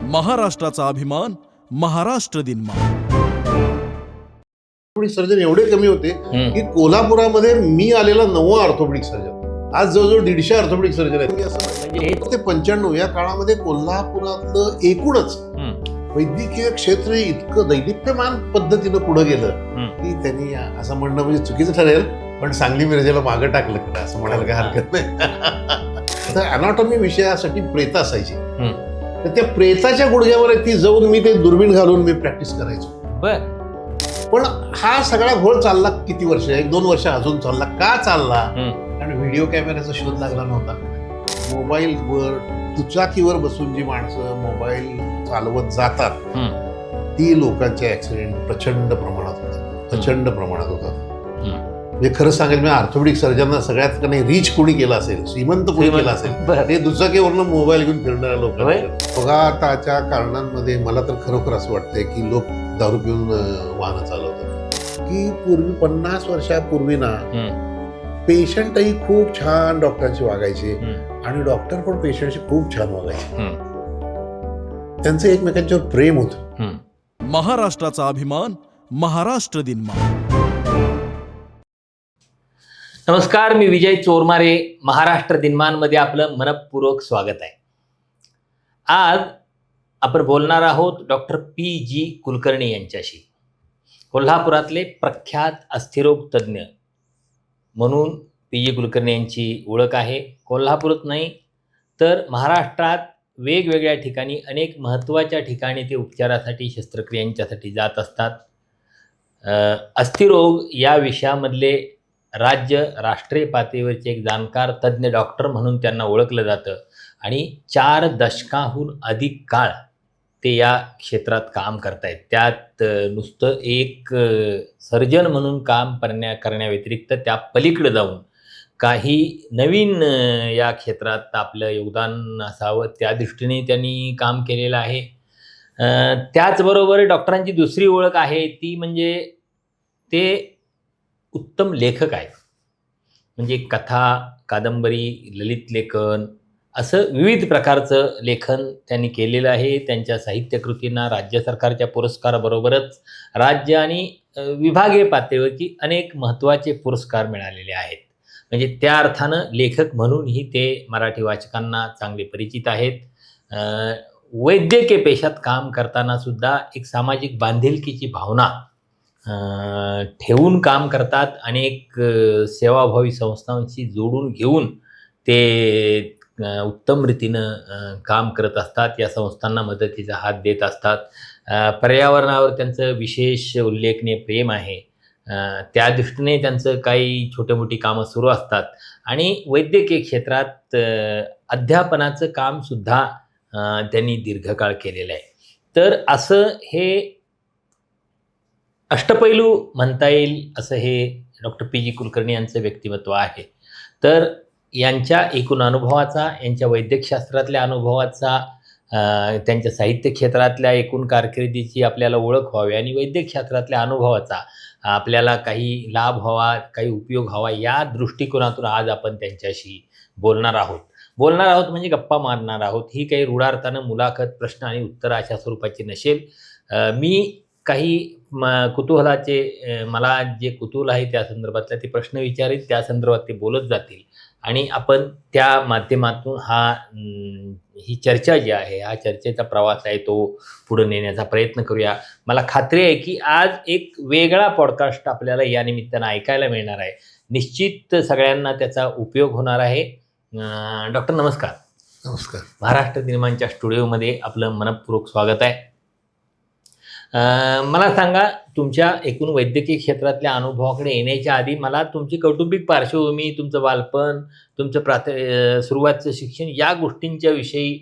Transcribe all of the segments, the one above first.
महाराष्ट्राचा अभिमान, महाराष्ट्र दिनमा. ऑर्थोपेडिक सर्जन एवढे कमी होते की कोल्हापुरामध्ये मी आलेला 9वा ऑर्थोपेडिक सर्जन. आज जवळजवळ 150 ऑर्थोपेडिक सर्जन आहेत. मी असं म्हणजे ते 95 या काळामध्ये कोल्हापुरातलं एकूणच वैद्यकीय क्षेत्र इतकं दैदिप्यमान पद्धतीनं पुढे गेलं की त्यांनी असं म्हणणं म्हणजे चुकीचं ठरेल, पण सांगली मिरजेला मागं टाकलं का असं म्हणायला काही हरकत नाही. तर अनाटॉमी विषयासाठी प्रेत असायची, तर त्या प्रेताच्या गुडघ्यावर ती जाऊन मी ते दुर्बीण घालून मी प्रॅक्टिस करायचो. पण हा सगळा घोळ चालला किती वर्ष, 1-2 वर्ष अजून चालला. का चालला? कारण व्हिडिओ कॅमेऱ्याचा शोध लागला नव्हता. मोबाईलवर दुचाकीवर बसून जी माणसं मोबाईल चालवत जातात ती लोकांचे ऍक्सिडेंट प्रचंड प्रमाणात होतात. म्हणजे खरं सांगायचं मी ऑर्थोपेडिक सर्जनना सगळ्यात नाही रीच कोणी केला असेल, श्रीमंत कोणी केला असेल, ते दुचाकीवरनं मोबाईल घेऊन फिरणाऱ्या लोक. अपघाताच्या कारणांमध्ये मला तर खरोखर असं वाटतंय की लोक दारू पिऊन वाहनं चालवतात. की पूर्वी 50 वर्षापूर्वी ना पेशंटही खूप छान डॉक्टरांशी वागायचे आणि डॉक्टर पण पेशंटशी खूप छान वागायचे. त्यांचं एकमेकांच्यावर प्रेम होतं. महाराष्ट्राचा अभिमान, महाराष्ट्र दिनमा. नमस्कार, मी विजय चोरमारे. महाराष्ट्र दिनमानमध्ये आपलं मनपूर्वक स्वागत आहे. आज आपण बोलणार आहोत डॉक्टर PG कुलकर्णी यांच्याशी. कोल्हापुरातले प्रख्यात अस्थिरोग तज्ज्ञ म्हणून PG कुलकर्णी यांची ओळख आहे. कोल्हापूरात नाही तर महाराष्ट्रात वेगवेगळ्या ठिकाणी अनेक महत्त्वाच्या ठिकाणी ते उपचारासाठी शस्त्रक्रियांच्यासाठी जात असतात. अस्थिरोग या विषयामधले राष्ट्रीय पातळीवरचे एक जाणकार तज्ज्ञ डॉक्टर म्हणून त्यांना ओळखलं जातं आणि 4 दशकाहून अधिक काळ ते या क्षेत्रात काम करतायत. त्यात नुसतं एक सर्जन म्हणून काम करण्याव्यतिरिक्त त्या पलीकडे जाऊन काही नवीन या क्षेत्रात आपलं योगदान असावं त्या दृष्टीने त्यांनी काम केलेलं आहे. त्याचबरोबर डॉक्टरांची दुसरी ओळख आहे ती म्हणजे ते उत्तम लेखक आहेत. म्हणजे कथा, कादंबरी, ललित लेखन असं विविध प्रकारचं लेखन त्यांनी केलेलं आहे. त्यांच्या साहित्यकृतींना राज्य सरकारच्या पुरस्काराबरोबरच राज्य आणि विभागीय पातळीवरची अनेक महत्त्वाचे पुरस्कार मिळालेले आहेत. म्हणजे त्या अर्थानं लेखक म्हणूनही ते मराठी वाचकांना चांगले परिचित आहेत. वैद्यकीय पेशात काम करताना सुद्धा एक सामाजिक बांधिलकीची भावना ठेवून काम करतात. अनेक सेवाभावी संस्थांशी जोडून घेऊन ते उत्तम रीतीनं काम करत असतात. या संस्थांना मदतीचा हात देत असतात. पर्यावरणावर त्यांचं विशेष उल्लेखनीय प्रेम आहे. त्या दृष्टीने त्यांचं काही छोटी मोठी कामं सुरू असतात आणि वैद्यकीय क्षेत्रात अध्यापनाचं कामसुद्धा त्यांनी दीर्घकाळ केलेलं आहे. तर असं हे अष्टपैलू म्हणता येईल असं हे डॉक्टर PG कुलकर्णी यांचं व्यक्तिमत्व आहे. तर यांच्या एकूण अनुभवाचा, यांच्या वैद्यकशास्त्रातल्या अनुभवाचा, त्यांच्या साहित्य क्षेत्रातल्या एकूण कारकिर्दीची आपल्याला ओळख व्हावी आणि वैद्यकशास्त्रातल्या अनुभवाचा आपल्याला काही लाभ व्हावा, काही उपयोग व्हावा या दृष्टिकोनातून आज आपण त्यांच्याशी बोलणार आहोत म्हणजे गप्पा मारणार आहोत. ही काही रूढार्थानं मुलाखत, प्रश्न आणि उत्तर अशा स्वरूपाची नसेल. मी काही कुतूहलाचे मला जे कुतूहल आहे त्या संदर्भातले ते प्रश्न विचारीत, त्या संदर्भात ते बोलत जातील आणि आपण त्या माध्यमातून ही चर्चा जी आहे, हा चर्चेचा प्रवास आहे तो पुढे नेण्याचा प्रयत्न करूया. मला खात्री आहे की आज एक वेगळा पॉडकास्ट आपल्याला या निमित्तानं ऐकायला मिळणार आहे. निश्चित सगळ्यांना त्याचा उपयोग होणार आहे. डॉक्टर नमस्कार. नमस्कार. महाराष्ट्र दिनमानच्या स्टुडिओमध्ये आपलं मनपूर्वक स्वागत आहे. मला सांगा, तुमच्या एकूण वैद्यकीय क्षेत्रातल्या अनुभवाकडे येण्याच्या आधी मला तुमची कौटुंबिक पार्श्वभूमी, तुमचं बालपण, तुमचं सुरुवातीचं शिक्षण या गोष्टींच्या विषयी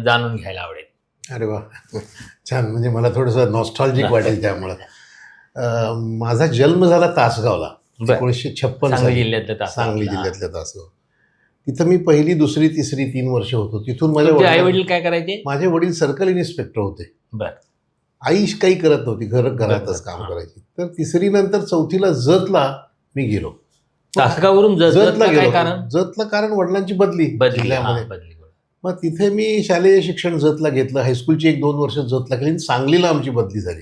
जाणून घ्यायला आवडेल. अरे वा, छान. म्हणजे मला थोडंसं नॉस्टॅल्जिक वाटेल. त्यामुळं माझा जन्म झाला तासगावला 1956 सांगली जिल्ह्यातल्या तासगाव. तिथं मी 1ली, 2री, 3री 3 वर्ष होतो. तिथून माझे आई वडील काय करायचे? माझे वडील सर्कल इन्स्पेक्टर होते. बरं. आई काही करत नव्हती, घरातच काम करायची. तर 3री नंतर 4थीला जतला मी गेलो. तासगाववरून जतला गेलो. जतला कारण वडिलांची बदली जिल्ह्यामध्ये. मग तिथे मी शालेय शिक्षण जतला घेतलं, हायस्कूलची 1-2 वर्ष जतला केली आणि सांगलीला आमची बदली झाली.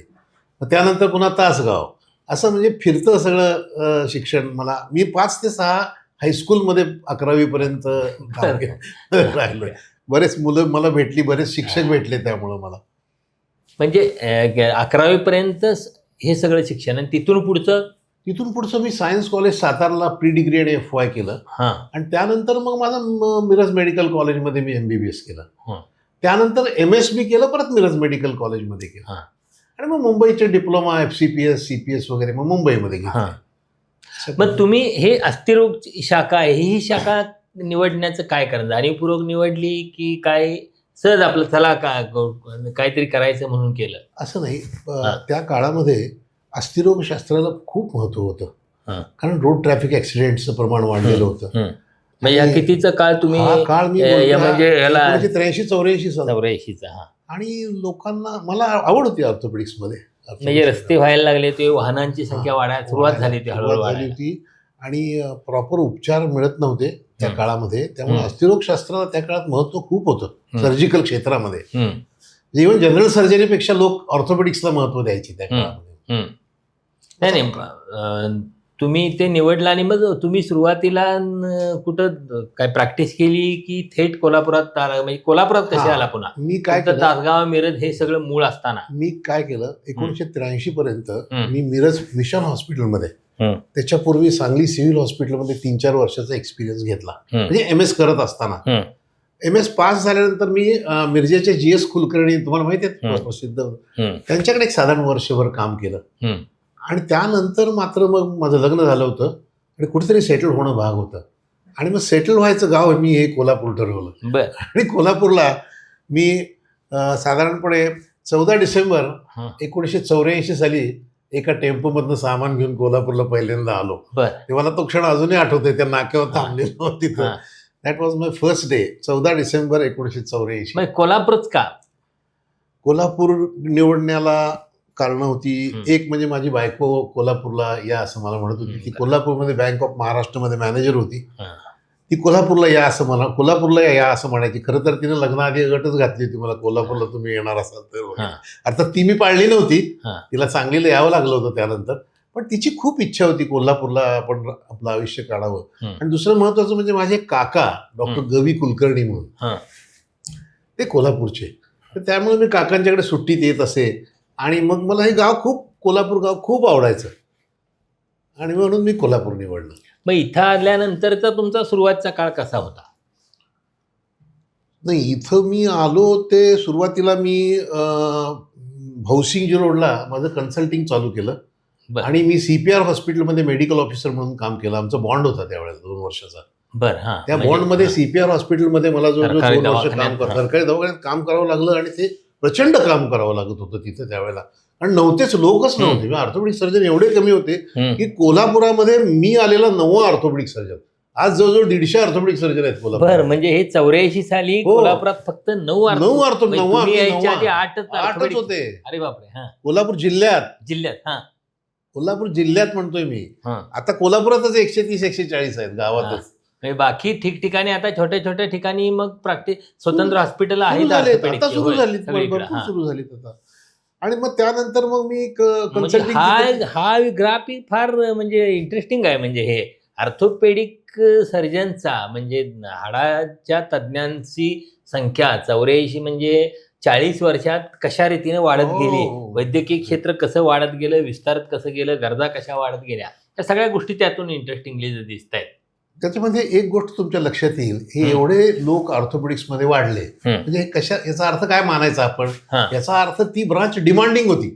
मग त्यानंतर पुन्हा तासगाव, असं म्हणजे फिरतं सगळं शिक्षण. मी 5 ते 6 हायस्कूलमध्ये 11वी पर्यंत काम केलं राहिलोय. बरेच मुलं मला भेटली, बरेच शिक्षक भेटले त्यामुळं मला. म्हणजे 11वी पर्यंत हे सगळं शिक्षण आणि तिथून पुढचं मी सायन्स कॉलेज सातारला प्री डिग्री आणि FY केलं. हां आणि त्यानंतर मग माझं मिरज मेडिकल कॉलेजमध्ये मी MBBS केलं. हां. त्यानंतर MSB केलं, परत मिरज मेडिकल कॉलेजमध्ये केलं. हां. आणि मग मुंबईचे डिप्लोमा FCPS CPS वगैरे मग मुंबईमध्ये हां. घेतले. मग तुम्ही हे अस्थिरोग शाखा आहे, ही शाखा निवडण्याचं काय कारण, जाणीवपूर्वक निवडली की काय सहज आपलं चला काहीतरी करायचं म्हणून केलं? असं नाही, त्या काळामध्ये अस्थिरोगशास्त्राला खूप महत्व होतं. हां. कारण रोड ट्रॅफिक ऍक्सिडेंटचं प्रमाण वाढलेलं होतं. म्हणजे या कितीचा काळ तुम्ही हा काळ मी म्हणजे याला 1983-84 साल. 84चा. हा आणि लोकांना मला आवड होती ऑर्थोपेडिक्समध्ये. म्हणजे रस्ते व्हायला लागले, ते वाहनांची संख्या वाढायला सुरुवात झाली, ती हळूहळू झाली वाढायला. होती. आणि प्रॉपर उपचार मिळत नव्हते त्या काळामध्ये. त्यामुळे हं. अस्थिरोगशास्त्राला त्या काळात महत्व खूप होतं हं. सर्जिकल क्षेत्रामध्ये. हं. इव्हन जनरल सर्जरीपेक्षा लोक ऑर्थोपेडिक्सला महत्व द्यायचे त्या काळामध्ये. हं. नाही नाही, तुम्ही ते निवडलं आणि मग तुम्ही सुरुवातीला कुठं काय प्रॅक्टिस केली की थेट कोल्हापुरात आला? म्हणजे कोल्हापुरात कसे आला पुन्हा? मी काय तुमचं केलं, तासगाव मिरज हे सगळं मूळ असताना मी काय केलं 1983 पर्यंत हं. मी मिरज मिशन हॉस्पिटलमध्ये, हं. त्याच्यापूर्वी सांगली सिव्हिल हॉस्पिटलमध्ये 3-4 वर्षाचा एक्सपिरियन्स घेतला. हं. म्हणजे MS करत असताना. हं. MS पास झाल्यानंतर मी मिरजेचे GS कुलकर्णी, तुम्हाला माहिती आहेत हं. प्रसिद्ध, हं. त्यांच्याकडे एक साधारण वर्षभर काम केलं. हं. आणि त्यानंतर मात्र मग माझं लग्न झालं होतं आणि कुठेतरी सेटल होणं भाग होतं. आणि मग सेटल व्हायचं गाव मी हे कोल्हापूर ठरवलं. बर. आणि कोल्हापूरला मी साधारणपणे 14 डिसेंबर हं. 1984 साली एका टेम्पोमधनं सामान घेऊन कोल्हापूरला पहिल्यांदा आलो. बर. ते मला तो क्षण अजूनही आठवतोय. त्या नाक्यावर थांबलेलो तिथं. हां. That was my first day. 14 December 1984. मग कोल्हापूरच का? कोल्हापूर निवडण्याला कारणं होती. हं. एक म्हणजे माझी बायको कोल्हापूरला या असं मला म्हणत होती. ती कोल्हापूरमध्ये बँक ऑफ महाराष्ट्रमध्ये मॅनेजर होती. हां. ती कोल्हापूरला या असं म्हणायची. खरं तर तिने लग्नाआधी अटच घातली होती मला, कोल्हापूरला तुम्ही येणार असाल तर वगैरे. हां. अर्थात ती मी पाळली नव्हती. हां. तिला सांगलीला यावं लागलं होतं त्यानंतर. पण तिची खूप इच्छा होती कोल्हापूरला आपण आपलं आयुष्य काढावं. हं. आणि दुसरं महत्वाचं म्हणजे माझे काका डॉक्टर गवी कुलकर्णी म्हणून, हां. ते कोल्हापूरचे. तर त्यामुळे मी काकांच्याकडे सुट्टीत येत असे. आणि मग मला हे कोल्हापूर गाव खूप आवडायचं. आणि म्हणून मी कोल्हापूर निवडलं. मग इथं आल्यानंतरचा तुमचा सुरुवातीचा काळ कसा होता? नाही, इथं मी आलो ते सुरुवातीला मी भौसिंगजी रोडला माझं कन्सल्टिंग चालू केलं. बरं. आणि मी CPR हॉस्पिटलमध्ये मेडिकल ऑफिसर म्हणून काम केलं. आमचा बॉन्ड होता त्यावेळेला 2 वर्षाचा. बर. हां. त्या म्हणजे- बॉन्डमध्ये CPR हॉस्पिटलमध्ये मला जो सरकारी 2 वर्ष दवाखान्यात, सरकारी दवाखान्यात काम करावं लागलं. आणि ते प्रचंड काम करावं लागत होतं तिथं त्यावेळेला. आणि नव्हतेच, लोकच नव्हते. ऑर्थोपेडिक सर्जन एवढे कमी होते हं. की कोल्हापुरामध्ये मी आलेला 9वा ऑर्थोपेडिक सर्जन. आज जवळजवळ 150 ऑर्थोपेडिक सर्जन आहेत कोल्हापूर. बर. म्हणजे हे 84 साली हो. कोल्हापुरात फक्त 9 ऑर्थोपेडिक यायच्या आधी 8च आठच होते अरे बापरे. हां. कोल्हापूर जिल्ह्यात. जिल्ह्यात. कोल्हापूर जिल्ह्यात म्हणतोय मी. हां. आता कोल्हापुरातच 130-140 आहेत गावातच. म्हणजे बाकी ठिकठिकाणी आता छोट्या छोट्या ठिकाणी मग प्रॅक्टिस स्वतंत्र हॉस्पिटल सुरू आहेत झालेत, orthopedic आता चे. सुरू होय, झालीत, सगळीकडे. भरपूर हां. सुरू झालीत आता. आणि मग त्यानंतर मग मी म्हणजे कन्सल्टिंग. हा ग्राफ फार म्हणजे इंटरेस्टिंग आहे. म्हणजे हे ऑर्थोपेडिक सर्जनचा म्हणजे हाडाच्या तज्ज्ञांची संख्या 84 म्हणजे 40 वर्षात कशा रीतीने वाढत गेली, वैद्यकीय क्षेत्र कसं वाढत गेलं, विस्तारत कसं गेलं, गरजा कशा वाढत गेल्या, या सगळ्या गोष्टी त्यातून इंटरेस्टिंगली दिसत आहेत. त्याच्यामध्ये एक गोष्ट तुमच्या लक्षात येईल, हे एवढे लोक ऑर्थोपेडिक्समध्ये वाढले म्हणजे याचा अर्थ काय मानायचा आपण? याचा अर्थ ती ब्रांच डिमांडिंग होती.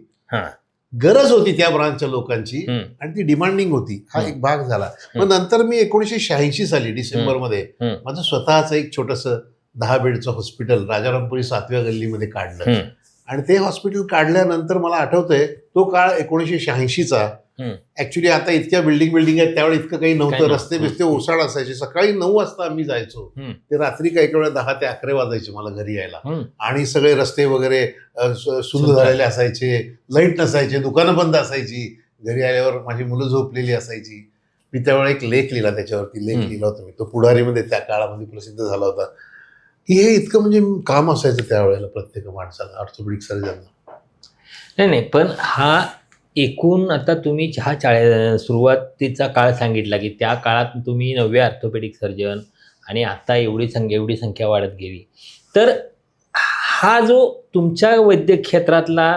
गरज होती त्या ब्रांचच्या लोकांची आणि ती डिमांडिंग होती. हा एक भाग झाला. मग नंतर मी 1986 साली डिसेंबरमध्ये माझं स्वतःचं एक छोटंसं 10 बेडचं हॉस्पिटल राजारामपुरी 7व्या गल्लीमध्ये काढलं. आणि ते हॉस्पिटल काढल्यानंतर मला आठवतंय तो काळ 1986चा. ऍक्च्युली आता इतक्या बिल्डिंग आहेत, त्यावेळी इतकं काही नव्हतं. रस्ते बिस्ते ओसाड असायचे. सकाळी 9 वाजता आम्ही जायचो, ते रात्री काही वेळा 10 ते 11 वाजायचे मला घरी यायला. आणि सगळे रस्ते वगैरे सुंदर झालेले असायचे, लाईट नसायचे, दुकानं बंद असायची. घरी आल्यावर माझी मुलं झोपलेली असायची. मी त्यावेळेला एक लेख लिहिला, त्याच्यावरती लेख लिहिला होता मी. तो पुढारीमध्ये त्या काळामध्ये प्रसिद्ध झाला होता. की हे इतकं म्हणजे काम असायचं त्यावेळेला प्रत्येक माणसाला, ऑर्थोपेडिक सर्जनला. नाही, पण हा एकूण आता तुम्ही सुरुवातीचा काळ सांगितला की त्या काळात तुम्ही 9वे ऑर्थोपेडिक सर्जन आणि आता एवढी संख्या वाढत गेली. तर हा जो तुमच्या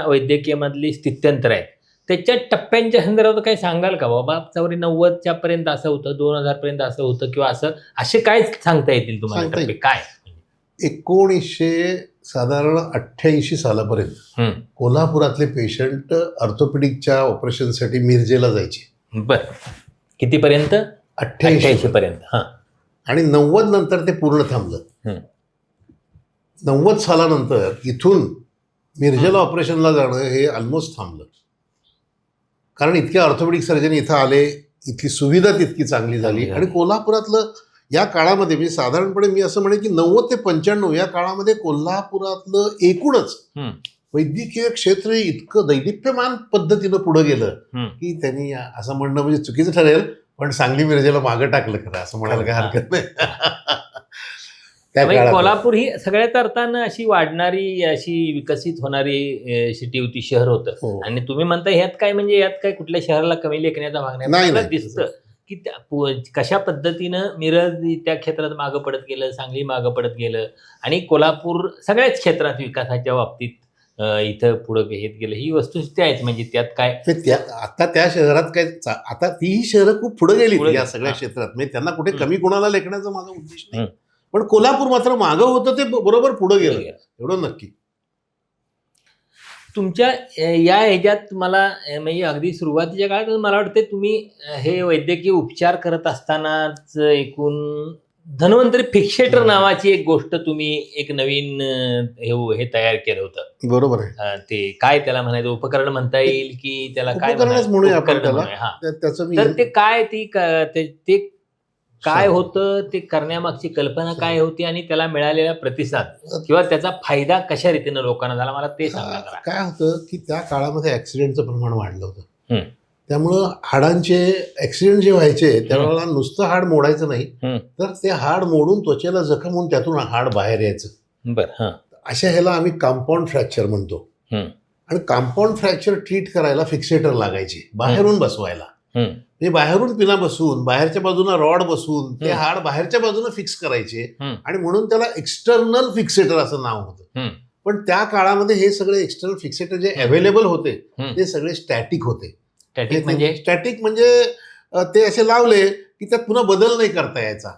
वैद्यकीयमधली स्थित्यंतर आहे त्याच्या टप्प्यांच्या संदर्भात काही सांगाल का? बाबा 90च्या पर्यंत असं होतं, 2000 पर्यंत असं होतं, किंवा असे काय सांगता येतील तुम्हाला टप्पे काय? 1988 सालापर्यंत कोल्हापुरातले पेशंट ऑर्थोपेडिकच्या ऑपरेशनसाठी मिरजेला जायचे. बरं, कितीपर्यंत? 88 पर्यंत. हां. आणि 90 नंतर ते पूर्ण थांबलं. 90 सालानंतर इथून मिरजेला ऑपरेशनला जाणं हे ऑलमोस्ट थांबलं, कारण इतके ऑर्थोपेडिक सर्जन इथं आले, इथली सुविधा तितकी चांगली झाली. आणि कोल्हापुरातलं या काळामध्ये म्हणजे साधारणपणे मी असं म्हणेन की 90 ते 95 या काळामध्ये कोल्हापुरातलं एकूणच वैद्यकीय क्षेत्र इतकं दैदिप्यमान पद्धतीनं पुढे गेलं की त्यांनी असं म्हणणं म्हणजे चुकीचं ठरेल, पण सांगली मिरजेला मागं टाकलं खरं, असं म्हणायला काही हरकत नाही. कोल्हापूर ही सगळ्याच अर्थानं अशी वाढणारी, अशी विकसित होणारी सिटी होती, शहर होतं. आणि तुम्ही म्हणता ह्यात काय म्हणजे यात काय कुठल्या शहराला कमी लेखण्याचा भाग नाही. मला दिसतं की कशा पद्धतीनं मिरज त्या क्षेत्रात मागं पडत गेलं, सांगली मागं पडत गेलं, आणि कोल्हापूर सगळ्याच क्षेत्रात विकासाच्या बाबतीत इथं पुढं घेत गेलं. ही वस्तुस्थिती आहेच. म्हणजे त्यात काय आता त्या शहरात काय, आता तीही शहरं खूप पुढे गेली या सगळ्या क्षेत्रात. म्हणजे त्यांना कुठे कमी कोणाला लेखण्याचा माझा उद्देश नाही, पण कोल्हापूर मात्र मागं होतं ते बरोबर पुढे गेलं, एवढं नक्की. तुमच्या या ह्याच्यात मला म्हणजे अगदी सुरुवातीच्या काळात मला वाटतं तुम्ही हे वैद्यकीय उपचार करत असतानाच एकूण धन्वंतरी फिक्सेटर नावाची एक गोष्ट तुम्ही एक नवीन हे तयार केलं होतं. बरोबर आहे. ते काय त्याला म्हणायचं, उपकरण म्हणता येईल की त्याला काय म्हणूया आपण त्याला. तर ते काय, ते काय होतं, ते करण्यामागची कल्पना काय होती, आणि त्याला मिळालेला प्रतिसाद किंवा त्याचा फायदा कशा रीतीनं लोकांना झाला, मला ते सांगा. काय होतं की त्या काळामध्ये ऍक्सिडेंटचं प्रमाण वाढलं होतं. त्यामुळं हाडांचे ऍक्सिडेंट जे व्हायचे त्यावेळेला नुसतं हाड मोडायचं नाही, तर ते हाड मोडून त्वचेला जखम होऊन त्यातून हाड बाहेर यायचं. बरं. अशा ह्याला आम्ही कंपाऊंड फ्रॅक्चर म्हणतो. आणि कंपाऊंड फ्रॅक्चर ट्रीट करायला फिक्सेटर लागायचे बाहेरून बसवायला. म्हणजे बाहेरून पिना बसून, बाहेरच्या बाजूला रॉड बसून ते हाड बाहेरच्या बाजूने फिक्स करायचे, आणि म्हणून त्याला एक्सटर्नल फिक्सेटर असं नाव होतं. पण त्या काळामध्ये हे सगळे एक्सटर्नल फिक्सेटर जे अवेलेबल होते ते सगळे स्टॅटिक होते. स्टॅटिक म्हणजे ते असे लावले की त्यात पुन्हा बदल नाही करता यायचा.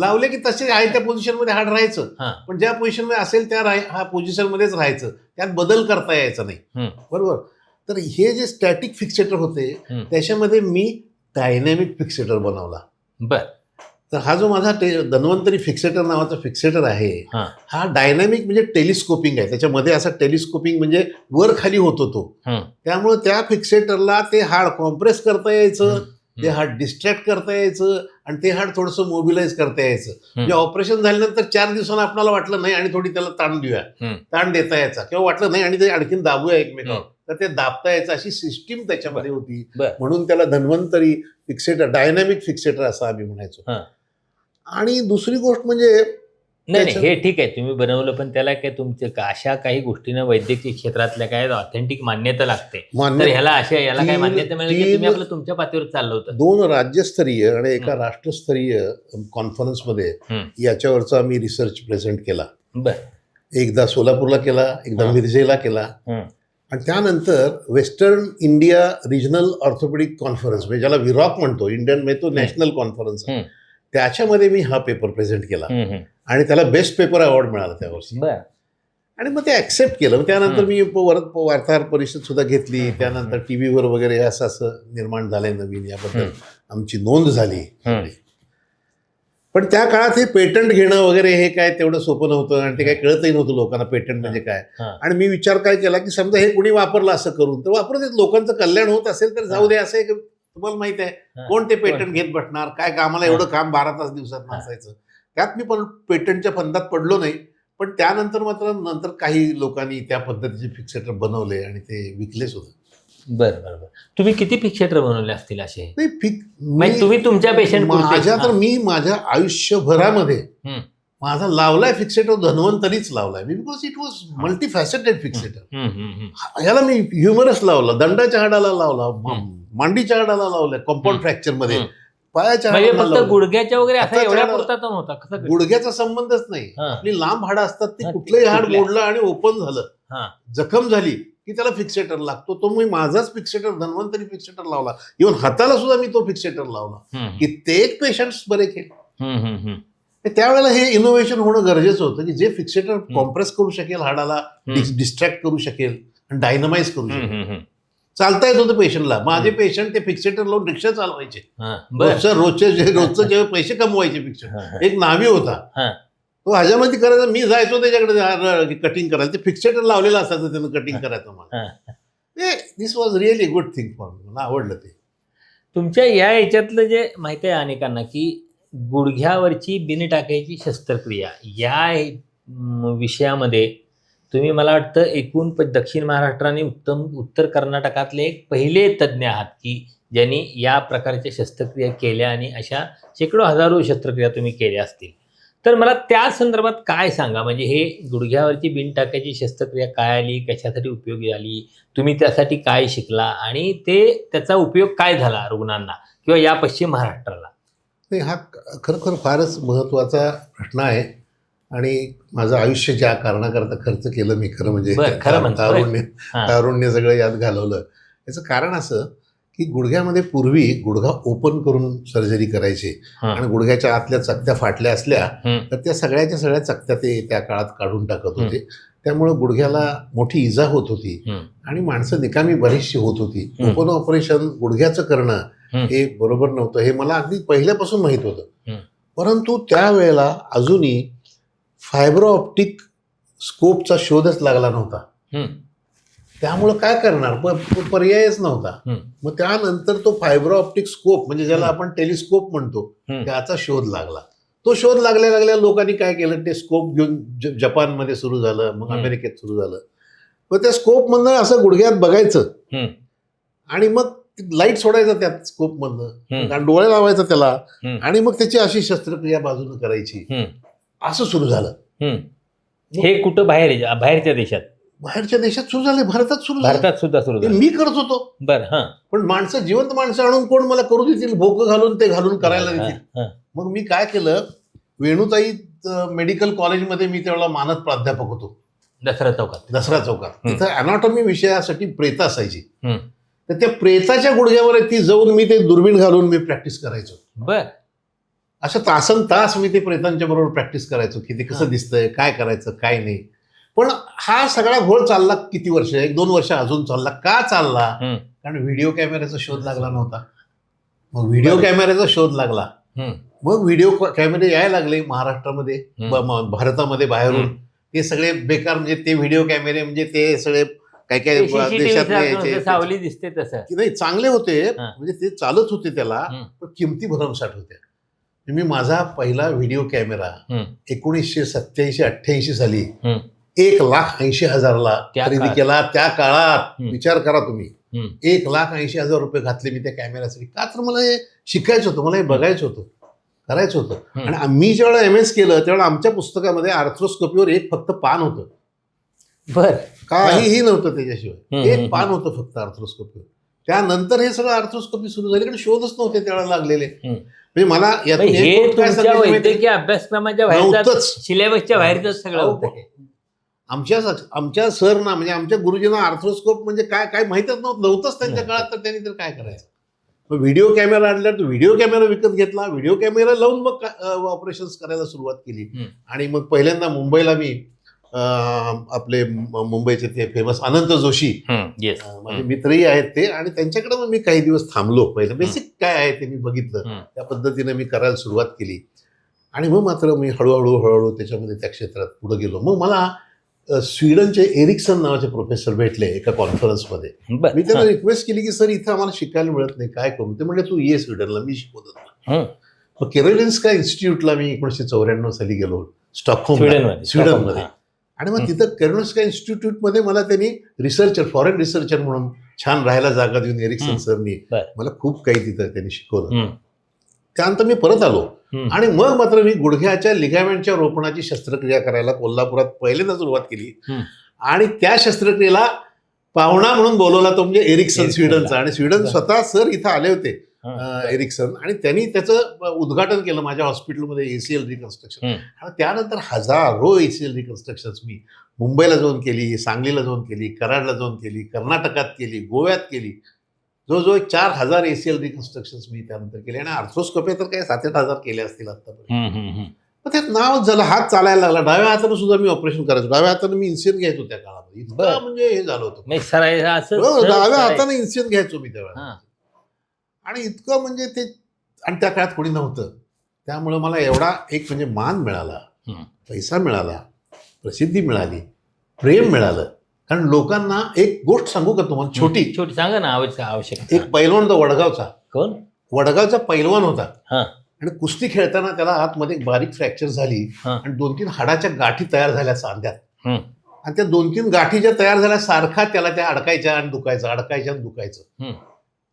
लावले की तसे आहे त्या पोझिशन मध्ये हाड राहायचं, पण ज्या पोझिशन मध्ये असेल त्या पोझिशन मध्येच राहायचं, त्यात बदल करता यायचा नाही. बरोबर. तर हे जे स्टॅटिक फिक्सेटर होते त्याच्यामध्ये मी डायनॅमिक फिक्सेटर बनवला. बर. तर हा जो माझा धन्वंतरी फिक्सेटर नावाचा फिक्सेटर आहे, हा डायनॅमिक म्हणजे टेलिस्कोपिंग आहे. त्याच्यामध्ये असा टेलिस्कोपिंग म्हणजे वर खाली होतो तो. त्यामुळे त्या फिक्सेटरला ते हाड कॉम्प्रेस करता यायचं, ते हाड डिस्ट्रॅक्ट करता यायचं, आणि ते हाड थोडंसं मोबिलाइज करता यायचं. म्हणजे ऑपरेशन झाल्यानंतर 4 दिवसांना आपल्याला वाटलं नाही आणि थोडी त्याला ताण देऊया, ताण देता यायचा, किंवा वाटलं नाही आणि ते आणखीन दाबूया एकमेकावर, तर ते दाबता यायचं, अशी सिस्टीम त्याच्यामध्ये होती. म्हणून त्याला धन्वंतरी फिक्सेटर, डायनॅमिक फिक्सेटर असं आम्ही म्हणायचो. आणि दुसरी गोष्ट म्हणजे नाही, हे ठीक आहे तुम्ही बनवलं, पण त्याला काय तुमचं अशा काही गोष्टीनं वैद्यकीय क्षेत्रातल्या काय ऑथेंटिक मान्यता लागते, तर याला काय मान्यता मिळाली की तुम्ही आपलं तुमच्या पातळीवर चाललं होतं? 2 राज्यस्तरीय आणि एका राष्ट्रस्तरीय कॉन्फरन्समध्ये याच्यावरचा आम्ही रिसर्च प्रेझेंट केला. एकदा सोलापूरला केला, एकदा मिरजेला केला, आणि त्यानंतर western India regional orthopaedic conference म्हणजे ज्याला विरॉक म्हणतो, इंडियन म्हणजे तो नॅशनल कॉन्फरन्स, त्याच्यामध्ये मी हा पेपर प्रेझेंट केला आणि त्याला बेस्ट पेपर अवॉर्ड मिळाला त्या वर्षी. आणि मग ते ऍक्सेप्ट केलं. त्यानंतर मी वार्ताहर परिषद सुद्धा घेतली, त्यानंतर टीव्हीवर वगैरे असं निर्माण झालंय नवीन, याबद्दल आमची नोंद झाली. पण त्या काळात हे पेटंट घेणं वगैरे हे काय तेवढं सोपं नव्हतं, आणि ते काय कळतही नव्हतं लोकांना पेटंट म्हणजे काय. आणि मी विचार काय केला की समजा हे कोणी वापरलं असं करून, तर वापरू देत, लोकांचं कल्याण होत असेल तर जाऊ दे. असं आहे तुम्हाला माहित आहे कोण ते पेटंट घेत बसणार, काय कामाला एवढं काम 12 तास दिवसात नसायचं. त्यात मी पण पेटंटच्या फंदात पडलो नाही. पण त्यानंतर मात्र काही लोकांनी त्या पद्धतीचे फिक्सेटर बनवले आणि ते विकले सुद्धा. बरं. तुम्ही किती फिक्सेटर बनवले असतील असे? नाही, तुम्ही तुमच्या पेशंट माझ्या तर मी माझ्या आयुष्यभरामध्ये माझा लावलाय फिक्सेटर धन्वंतरीच लावलाय मी, because it was multi faceted fixator. याला मी ह्युमरस लावला, दंडाच्या हाडाला लावला, मांडीच्या हाडाला लावलाय कंपाऊंड फ्रॅक्चर मध्ये, पायाच्या म्हणजे हाडाला फक्त लावलंय. गुडघ्याच्या वगैरे असं हाताच्या एवढ्या हाडाला- पुरता तर नव्हता कसं गुडघ्याचा संबंधच नाही. हा. आपली लांब हाडं असतात ती हा, कुठलंही हाड कुठल्या? मोडलं आणि ओपन हा. झालं, जखम झाली की त्याला फिक्सेटर लागतो. तो मी माझाच फिक्सेटर धन्वंतरी फिक्सेटर लावला. इव्हन हाताला सुद्धा मी तो फिक्सेटर लावला. कित्येक पेशंट्स बरे केले. त्यावेळेला हे इनोव्हेशन होणं गरजेचं होतं की जे फिक्सेटर कॉम्प्रेस करू शकेल, हाडाला डिस्ट्रॅक्ट करू शकेल आणि डायनमाइज करू शकेल. चालता येत होतं पेशंटला. माझे पेशंट ते फिक्सेटर लावून रिक्षा चालवायचे, रोजचं जेव्हा पैसे कमवायचे. फिक्सेटर एक नावी होता, तो हजामती करायचा, मी जायचो त्याच्याकडे कटिंग करायला. ते फिक्सेटर लावलेलं असायचं त्यानं कटिंग करायचं मला. This was really good thing for me, मला आवडलं ते. तुमच्या या याच्यातलं जे माहिती आहे अनेकांना की गुडघ्यावरची बिनटाकायची शस्त्रक्रिया या विषयामध्ये तुम्ही मला वाटतं एकूण दक्षिण महाराष्ट्र आणि उत्तर कर्नाटकातले एक पहिले तज्ज्ञ आहात की ज्यांनी या प्रकारच्या शस्त्रक्रिया केल्या आणि अशा शेकडो हजारो शस्त्रक्रिया तुम्ही केल्या असतील. तर मला त्या संदर्भात काय सांगा, म्हणजे हे गुडघ्यावरची बिनटाकायची शस्त्रक्रिया काय आली, कशासाठी उपयोगी आली, तुम्ही त्यासाठी काय शिकला आणि त्याचा उपयोग काय झाला रुग्णांना किंवा या पश्चिम महाराष्ट्राला? नाही, हा खरोखर फारच महत्त्वाचा प्रश्न आहे आणि माझं आयुष्य ज्या कारणाकरता खर्च केलं मी, खरं म्हणजे तारुण्य सगळं यात घालवलं. याचं कारण असं की गुडघ्यामध्ये पूर्वी गुडघा ओपन करून सर्जरी करायची आणि गुडघ्याच्या आतल्या चकत्या फाटल्या असल्या तर त्या सगळ्या चकत्या ते त्या काळात काढून टाकत होते. त्यामुळं गुडघ्याला मोठी इजा होत होती आणि माणसं निकामी बरीचशी होत होती. ओपन ऑपरेशन गुडघ्याचं करणं हे बरोबर नव्हतं, हे मला अगदी पहिल्यापासून माहीत होतं. परंतु त्यावेळेला अजूनही फायब्रो ऑप्टिक स्कोपचा शोधच लागला नव्हता. त्यामुळं काय करणार, पर्यायच नव्हता. मग त्यानंतर तो फायब्रो ऑप्टिक स्कोप म्हणजे ज्याला आपण टेलिस्कोप म्हणतो त्याचा शोध लागला. तो शोध लागल्या लोकांनी काय केलं, ते स्कोप घेऊन जपानमध्ये सुरू झालं, मग अमेरिकेत सुरू झालं. मग त्या स्कोप मधनं असं गुडघ्यात बघायचं आणि मग लाईट सोडायचा त्या स्कोप मधनं, डोळे लावायचा त्याला आणि मग त्याची अशी शस्त्रक्रिया बाजूनं करायची. असं सुरू झालं. हे कुठं बाहेरच्या देशात? बाहेरच्या देशात सुरू झाले, भारतात सुरू झाले, भारतात सुद्धा सुरू झाले. मी करत होतो. बरं. पण जिवंत माणसं आणून कोण मला करू देतील, भोकं घालून ते घालून करायला देतील. मग मी काय केलं, वेणुताई मेडिकल कॉलेजमध्ये मी त्यावेळेला मानद प्राध्यापक होतो, दसरा चौकात. तिथं अॅनाटॉमी विषयासाठी प्रेत असायची. तर त्या प्रेताच्या गुडघ्यावर ती जाऊन मी ते दुर्बीण घालून मी प्रॅक्टिस करायचो. बर. असं तासन मी ते प्रेतांच्या बरोबर प्रॅक्टिस करायचो की ते कसं दिसतंय, काय करायचं काय नाही. पण हा सगळा घोळ चालला किती वर्ष, 1-2 वर्ष अजून चालला. का चालला? कारण व्हिडिओ कॅमेऱ्याचा शोध लागला नव्हता. मग व्हिडिओ कॅमेऱ्याचा शोध लागला. मग व्हिडिओ कॅमेरे यायला लागले महाराष्ट्रामध्ये, भारतामध्ये बाहेरून. ते सगळे बेकार, म्हणजे ते व्हिडिओ कॅमेरे म्हणजे ते सगळे काय देशात सावली दिसते तसं नाही, चांगले होते, म्हणजे ते चालत होते त्याला, पण किमती भरमसाठ होत्या. मी माझा पहिला व्हिडिओ कॅमेरा 1987-88 साली 1,80,000 खरेदी केला. त्या काळात विचार करा तुम्ही, 1,80,000 रुपये घातले मी त्या कॅमेऱ्यासाठी. का तर मला हे शिकायचं होतं, मला हे बघायचं होतं, करायचं होतं. आणि मी ज्यावेळेला MS केलं त्यावेळेला आमच्या पुस्तकामध्ये आर्थ्रोस्कोपीवर एक फक्त पान होतं. बर. काहीही नव्हतं त्याच्याशिवाय, एक पान होतं फक्त आर्थ्रोस्कोपीवर. त्यानंतर हे सगळं आर्थ्रोस्कोपी सुरू झाली, कारण शोधच नव्हते त्यावेळेला लागलेले. म्हणजे मला वैद्यकीय अभ्यासक्रमाच्या बाहेरचं, सिलेबसच्या बाहेरचं सगळं होतं. आमच्या सरना म्हणजे आमच्या गुरुजींना आर्थ्रोस्कोप म्हणजे काय माहितच नव्हतंच त्यांच्या काळात. तर त्यांनी तर काय करायचं. मग व्हिडिओ कॅमेरा आणल्यावर तो व्हिडिओ कॅमेरा विकत घेतला, व्हिडिओ कॅमेरा लावून मग ऑपरेशन्स करायला सुरुवात केली. आणि मग पहिल्यांदा मुंबईला मी आपले मुंबईचे ते फेमस अनंत जोशी माझे मित्रही आहेत ते, आणि त्यांच्याकडे मग मी काही दिवस थांबलो. पहिलं बेसिक काय आहे ते मी बघितलं, त्या पद्धतीने मी करायला सुरुवात केली. आणि मग मात्र मी हळूहळू त्याच्यामध्ये त्या क्षेत्रात पुढे गेलो. मग मला स्वीडनचे एरिक्सन नावाचे प्रोफेसर भेटले एका कॉन्फरन्समध्ये. मी त्यांना रिक्वेस्ट केली की सर इथं आम्हाला शिकायला मिळत नाही, काय करू? ते म्हणजे तू ये स्वीडनला, मी शिकवतो. मग केरोलिन्स्का इन्स्टिट्यूटला मी 1994 साली गेलो, स्वीडनमध्ये. आणि मग तिथं केरोलिन्स्का इन्स्टिट्यूटमध्ये मला त्यांनी फॉरेन रिसर्चर म्हणून छान राहायला जागा देऊन एरिक्सन सरनी मला खूप काही तिथं त्यांनी शिकवलं. त्यानंतर मी परत आलो आणि मग मात्र मी गुडघ्याच्या लिगामेंटच्या रोपणाची शस्त्रक्रिया करायला कोल्हापुरात पहिल्यांदा सुरुवात केली. आणि त्या शस्त्रक्रियेला पाहुणा म्हणून बोलवला तो म्हणजे एरिक्सन स्वीडनचा. आणि स्वीडन स्वतः सर इथं आले होते एरिक्सन, आणि त्यांनी त्याचं उद्घाटन केलं माझ्या हॉस्पिटलमध्ये ACL रिकन्स्ट्रक्शन. आणि त्यानंतर हजारो ACL रिकन्स्ट्रक्शन्स मी मुंबईला जाऊन केली, सांगलीला जाऊन केली, कराडला जाऊन केली, कर्नाटकात केली, गोव्यात केली. जवळजवळ 4,000 ACL रिकन्स्ट्रक्शन्स मी त्यानंतर केले. आणि आर्थ्रोस्कोपी तर काही 7-8 हजार केले असतील आतापर्यंत. मग त्यात नावच झालं, हात चालायला लागला. डाव्या हाताने सुद्धा मी ऑपरेशन करायचो. डाव्या हाताने मी इन्सियन घ्यायचो त्या काळामध्ये. इतकं म्हणजे हे झालं होतं. डाव्या हाताने इन्सियन घ्यायचो मी त्यावेळेला. आणि इतकं म्हणजे ते, आणि त्या काळात कोणी नव्हतं, त्यामुळं मला एवढा एक म्हणजे मान मिळाला, पैसा मिळाला, प्रसिद्धी मिळाली, प्रेम मिळालं. कारण लोकांना एक गोष्ट सांगू का तुम्हाला, छोटी सांगा ना, आवश्यक. एक पैलवान होता वडगावचा. कोण? वडगावचा पैलवान होता. आणि कुस्ती खेळताना त्याला आतमध्ये बारीक फ्रॅक्चर झाली आणि 2-3 हाडाच्या गाठी तयार झाल्या सांध्यात. आणि त्या 2-3 गाठी ज्या तयार झाल्या सारखा त्याला त्या अडकायच्या आणि दुखायचं, अडकायच्या आणि दुखायचं.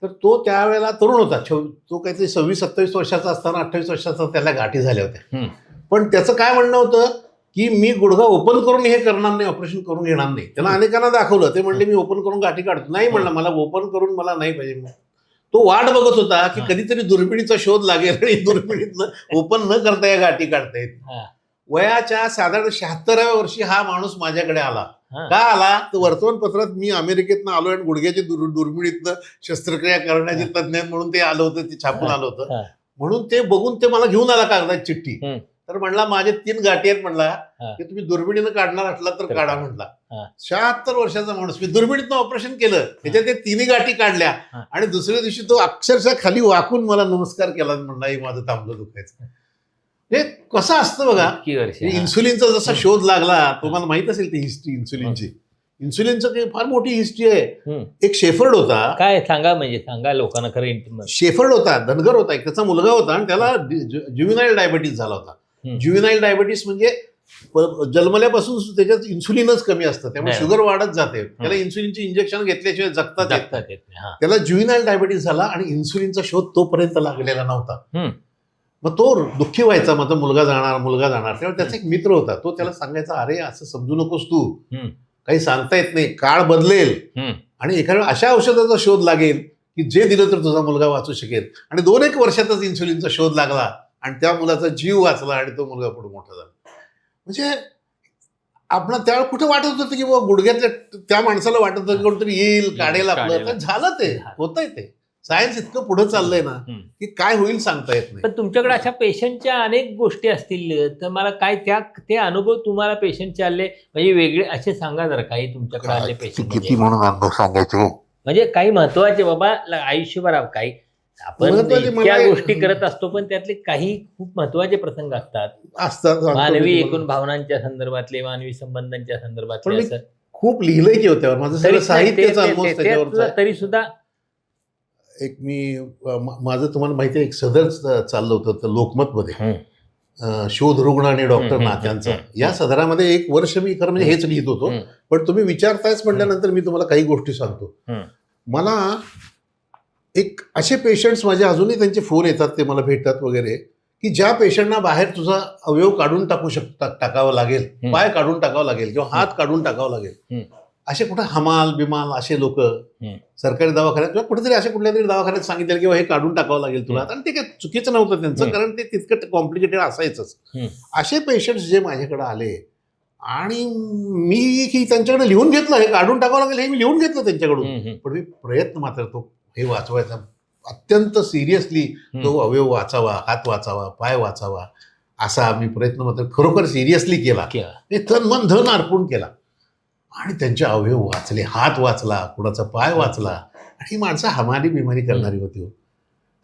तर तो त्यावेळेला तरुण होता, तो काहीतरी 26-27 वर्षाचा असताना 28 वर्षाचा त्याला गाठी झाल्या होत्या. पण त्याचं काय म्हणणं होतं की मी गुडघा ओपन करून हे करणार नाही, ऑपरेशन करून घेणार नाही. त्याला अनेकांना दाखवलं, ते म्हणले मी ओपन करून गाठी काढतो. नाही म्हणलं, मला ओपन करून मला नाही पाहिजे. तो वाट बघत होता की कधीतरी दुर्बिणीचा शोध लागेल आणि दुर्बिणीतनं ओपन न करता या गाठी काढता येत. वयाच्या साधारण 76व्या वर्षी हा माणूस माझ्याकडे आला. का आला तर वर्तमानपत्रात मी अमेरिकेतनं आलो आणि गुडघ्याची दुर्बिणीतनं शस्त्रक्रिया करण्याचे तज्ज्ञ म्हणून ते आलं होतं, ते छापून आलं होतं. म्हणून ते बघून ते मला घेऊन आला कागदाची चिठ्ठी. तर म्हणला माझे 3 गाठी आहेत म्हणला, की तुम्ही दुर्बिणीनं काढणार असला तर काढा म्हटला. 76 वर्षाचा माणूस, मी दुर्बिणीतनं ऑपरेशन केलं, त्याच्यात ते 3 गाठी काढल्या. आणि दुसऱ्या दिवशी तो अक्षरशः खाली वाकून मला नमस्कार केला, म्हणला हे माझं थांबलं दुखायचं. हे कसं असतं बघा, इन्सुलिनचा जसा शोध लागला, तुम्हाला माहित असेल ती हिस्ट्री इन्सुलिनची. इन्सुलिनचं काही फार मोठी हिस्ट्री आहे. एक शेफर्ड होता. काय सांगा, म्हणजे सांगा लोकांना खरं. शेफर्ड होता, धनगर होता, एक त्याचा मुलगा होता आणि त्याला ज्युव्हेनाईल डायबिटीस झाला होता. ज्युव्हेनाईल डायबिटीस म्हणजे जन्मल्यापासून त्याच्यात इन्सुलिनच कमी असतं, त्यामुळे शुगर वाढत जाते. त्याला इन्सुलिनचे इंजेक्शन घेतल्याशिवाय जगतात येत नाही. त्याला ज्युव्हेनाईल डायबिटीस झाला आणि इन्सुलिनचा शोध तोपर्यंत लागलेला नव्हता. मग तो दुःखी व्हायचा, माझा मुलगा जाणार. तेव्हा त्याचा एक मित्र होता, तो त्याला सांगायचा, अरे असं समजू नकोस तू, काही सांगता येत नाही, काळ बदलेल आणि एखाद्या अशा औषधाचा शोध लागेल की जे दिलं तर तुझा मुलगा वाचू शकेल. आणि 2-1 वर्षातच इन्सुलिनचा शोध लागला आणि त्या मुलाचा जीव वाचला आणि तो मुलगा पुढे मोठा झाला. म्हणजे आपण त्यावेळेला कुठे वाटत होतं की बाबा गुडघ्यातल्या त्या माणसाला वाटत होतं कोणतरी येईल काढेल आपलं, तर झालं, ते होतंय. ते सायन्स इतकं पुढे चाललंय ना की काय होईल सांगता येत नाही. पण तुमच्याकडे अशा पेशंटच्या अनेक गोष्टी असतील, तर मला काय ते अनुभव तुम्हाला पेशंटचे आले म्हणजे वेगळे असे सांगा जरा, काही तुमच्याकडे आले पेशंट किती म्हणून अनुभव सांगायचे, म्हणजे काही महत्वाचे बाबा आयुष्यभर. काही आपण इतक्या गोष्टी करत असतो, पण त्यातले काही खूप महत्वाचे प्रसंग असतात, मानवी एकूण भावनांच्या संदर्भातले, मानवी संबंधांच्या संदर्भातले. असं खूप लिहिलंय की होत्यावर, माझं साहित्य तरी सुद्धा एक माझं तुम्हाला माहिती आहे, एक सदर चाललं होतं लोकमतमध्ये, शोध रुग्ण आणि डॉक्टर नात्यांचा. या सदरामध्ये 1 वर्ष मी खरं म्हणजे हेच लिहित होतो. पण तुम्ही विचारतायच म्हटल्यानंतर मी तुम्हाला काही गोष्टी सांगतो. मला एक असे पेशंट्स माझे अजूनही त्यांचे फोन येतात, ते मला भेटतात वगैरे, की ज्या पेशंटना बाहेर तुझा अवयव काढून टाकावं लागेल, पाय काढून टाकावं लागेल किंवा हात काढून टाकावं लागेल, असे कुठे हमाल बिमाल असे लोक सरकारी दवाखान्यात किंवा कुठेतरी अशा कुठल्या तरी दवाखान्यात सांगितलं की हे काढून टाकावं लागेल तुला, आणि ते काही चुकीचं नव्हतं त्यांचं, कारण ते तितकं कॉम्प्लिकेटेड असायचंच. असे पेशंट्स जे माझ्याकडे आले आणि मी त्यांच्याकडे लिहून घेतलं, हे काढून टाकावं लागेल हे मी लिहून घेतलं त्यांच्याकडून. पण मी प्रयत्न मात्र तो हे वाचवायचा, अत्यंत सिरियसली तो अवयव वाचावा, हात वाचावा, पाय वाचावा, असा मी प्रयत्न मात्र खरोखर सिरियसली केला. तन मन धन अर्पण केला आणि त्यांचे अवयव वाचले, हात वाचला, कुणाचा पाय वाचला. आणि ही माणसं हमारी बिमारी करणारी होती.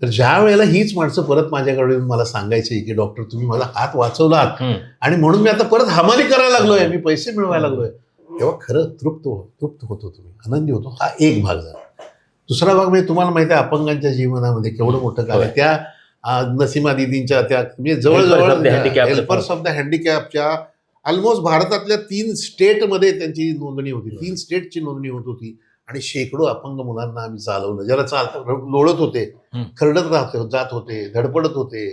तर ज्या वेळेला हीच माणसं परत माझ्याकडे मला सांगायची की डॉक्टर तुम्ही माझा हात वाचवलात आणि म्हणून मी आता परत हमाली करायला लागलोय, मी पैसे मिळवायला लागलोय, तेव्हा खरं तृप्त होतो, तुम्ही आनंदी होतो. हा एक भाग झाला. दुसरा भाग म्हणजे तुम्हाला माहिती आहे अपंगांच्या जीवनामध्ये केवढं मोठं काम आहे. त्या नसीमा दिदींच्या त्या म्हणजे जवळजवळ हेल्पर्स ऑफ द हँडिकॅपच्या ऑलमोस्ट भारतातल्या 3 स्टेटमध्ये त्यांची नोंदणी होती, 3 स्टेटची नोंदणी होत होती. आणि शेकडो अपंग मुलांना आम्ही चालवलं, ज्याला चालता लोळत होते, खरडत जात होते, धडपडत होते,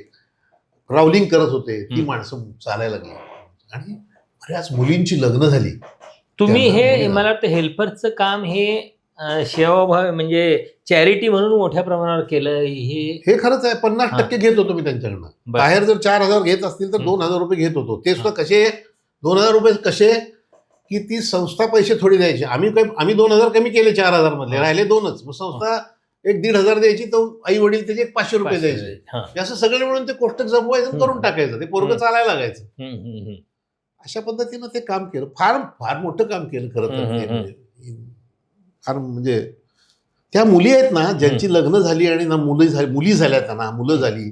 ट्रॅव्हलिंग करत होते, ती माणसं चालायला लागली. आणि बऱ्याच मुलींची लग्न झाली. तुम्ही हे त्यांना मला वाटतं हेल्परचं काम हे सेवाभाव म्हणजे चॅरिटी म्हणून मोठ्या प्रमाणावर केलं हे खरंच आहे. 50% घेत होतो मी त्यांच्याकडनं. बाहेर जर 4,000 घेत असतील तर 2,000 रुपये घेत होतो. ते सुद्धा कसे 2,000 रुपये कसे की ती संस्था पैसे थोडी द्यायची. आम्ही 2,000 कमी केले 4,000 मधले, राहिले 2च. मग संस्था 1,500 द्यायची, तर आई वडील त्याचे 500 रुपये द्यायचे. असं सगळे मिळून ते कोष्टक जमवायचं, करून टाकायचं. ते पोरगं चालायला लागायचं. अशा पद्धतीनं ते काम केलं. फार फार मोठं काम केलं खरं तर. फार म्हणजे त्या मुली आहेत ना ज्यांची लग्न झाली आणि ना मुली झाल्या, त्यांना मुलं झाली,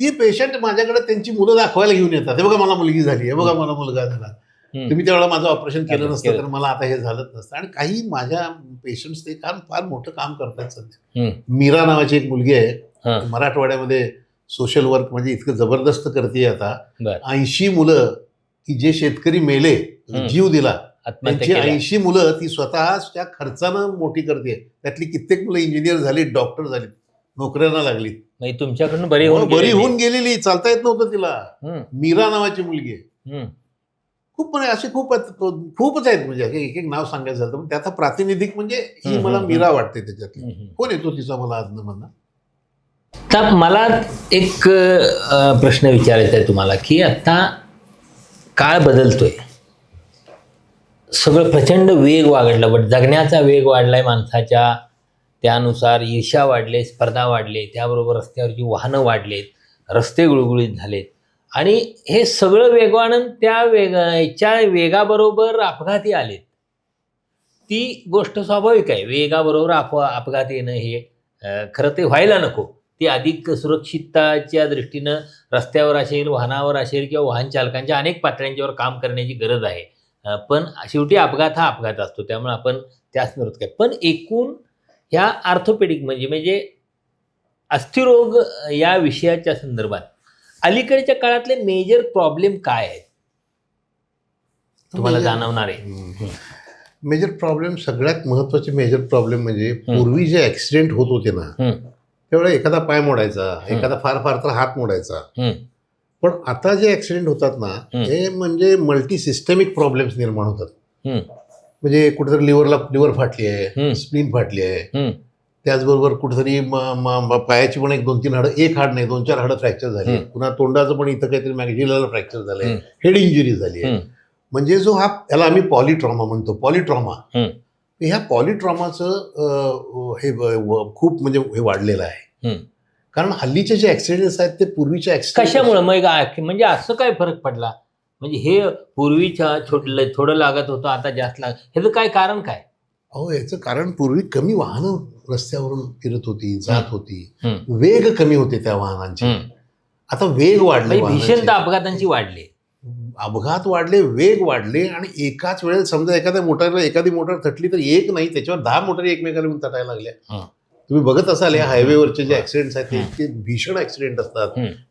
ती पेशंट माझ्याकडे त्यांची मुलं दाखवायला घेऊन येतात. हे बघा मला मुलगी झाली, हे बघा मला मुलगा झाला. तुम्ही त्यावेळेला माझं ऑपरेशन केलं नसतं तर मला आता हे झालंच नसतं. आणि काही माझ्या पेशंट्स ते काम फार मोठं काम करतात सध्या. मीरा नावाची एक मुलगी आहे, मराठवाड्यामध्ये सोशल वर्क म्हणजे इतकं जबरदस्त करते आता. 80 मुलं की जे शेतकरी मेले, जीव दिला, त्यांची 80 मुलं ती स्वतःच्या खर्चानं मोठी करते. त्यातली कित्येक मुलं इंजिनियर झाली, डॉक्टर झाली, नोकऱ्यांना लागली. तुमच्याकडून बरी होऊन गेलेली, चालता येत नव्हतं तिला. मीरा नावाची मुलगी आहे. खूप म्हणजे असे खूपच आहेत. म्हणजे एक एक नाव सांगायचं झालं पण त्याचा प्रातिनिधिक म्हणजे ही मला मीरा वाटते त्याच्यातली. कोण येतो तिचा मला आज म्हणा. तर मला एक प्रश्न विचारायचा आहे तुम्हाला की आता काळ बदलतोय, सगळं प्रचंड वेग वाढला, बट जगण्याचा वेग वाढलाय माणसाच्या. त्यानुसार ईर्ष्या वाढले, स्पर्धा वाढले, त्याबरोबर रस्त्यावरची वाहनं वाढलेत, रस्ते गुळगुळीत झालेत. आणि हे सगळं वेगवान त्या वेगाबरोबर अपघाती आलेत. ती गोष्ट स्वाभाविक आहे. वेगाबरोबर अपघात येणं हे खरं ते व्हायला नको. ती अधिक सुरक्षितताच्या दृष्टीनं रस्त्यावर असेल, वाहनावर असेल किंवा वाहन चालकांच्या अनेक पातळ्यांच्यावर काम करण्याची गरज आहे. पण शेवटी अपघात हा अपघात असतो, त्यामुळे आपण त्याच विरोध काय. पण एकूण ह्या आर्थोपेडिक म्हणजे अस्थिरोग या विषयाच्या संदर्भात अलीकडच्या काळातले मेजर प्रॉब्लेम काय आहेत तुम्हाला जाणवणार आहे? मेजर प्रॉब्लेम, सगळ्यात महत्वाचे मेजर प्रॉब्लेम म्हणजे पूर्वी जे ऍक्सिडेंट होत होते ना, त्यावेळेला एखादा पाय मोडायचा, एखादा फार फार तर हात मोडायचा. पण आता जे ऍक्सिडेंट होतात ना, हे म्हणजे मल्टी सिस्टमिक प्रॉब्लेम्स निर्माण होतात. म्हणजे कुठेतरी लिव्हर फाटली आहे, स्प्लीन फाटली आहे, त्याचबरोबर कुठेतरी पायाची पण 1-2-3 हाडं, एक हाड नाही 2-4 हाडं फ्रॅक्चर झाली. पुन्हा तोंडाचं पण इथं काहीतरी मॅग्जिलला फ्रॅक्चर झालंय, हेड इंजुरी झाली आहे. म्हणजे जो याला आम्ही पॉलिट्रॉमा म्हणतो. पॉलिट्रॉमा, ह्या पॉलिट्रॉमाचं हे खूप म्हणजे हे वाढलेलं आहे. कारण हल्लीचे जे ऍक्सिडेंट्स आहेत ते पूर्वीच्या कशामुळे म्हणजे असं काय फरक पडला? म्हणजे हे पूर्वीच्या थोडं लागत होतं, आता जास्त ह्याचं काय कारण काय? याचं कारण पूर्वी कमी वाहनं रस्त्यावरून फिरत होती, जात होती, वेग कमी होते त्या वाहनांचे. आता वेग वाढले, भीषण अपघातांची वाढले, अपघात वाढले, वेग वाढले. आणि एकाच वेळेला समजा एखादी मोटार थटली तर एक नाही, त्याच्यावर 10 मोटारी एकमेकाला तटायला लागल्या. तुम्ही बघत असाल या हायवेवरचे जे ऍक्सिडेंट्स आहेत ते इतके भीषण ऍक्सिडेंट असतात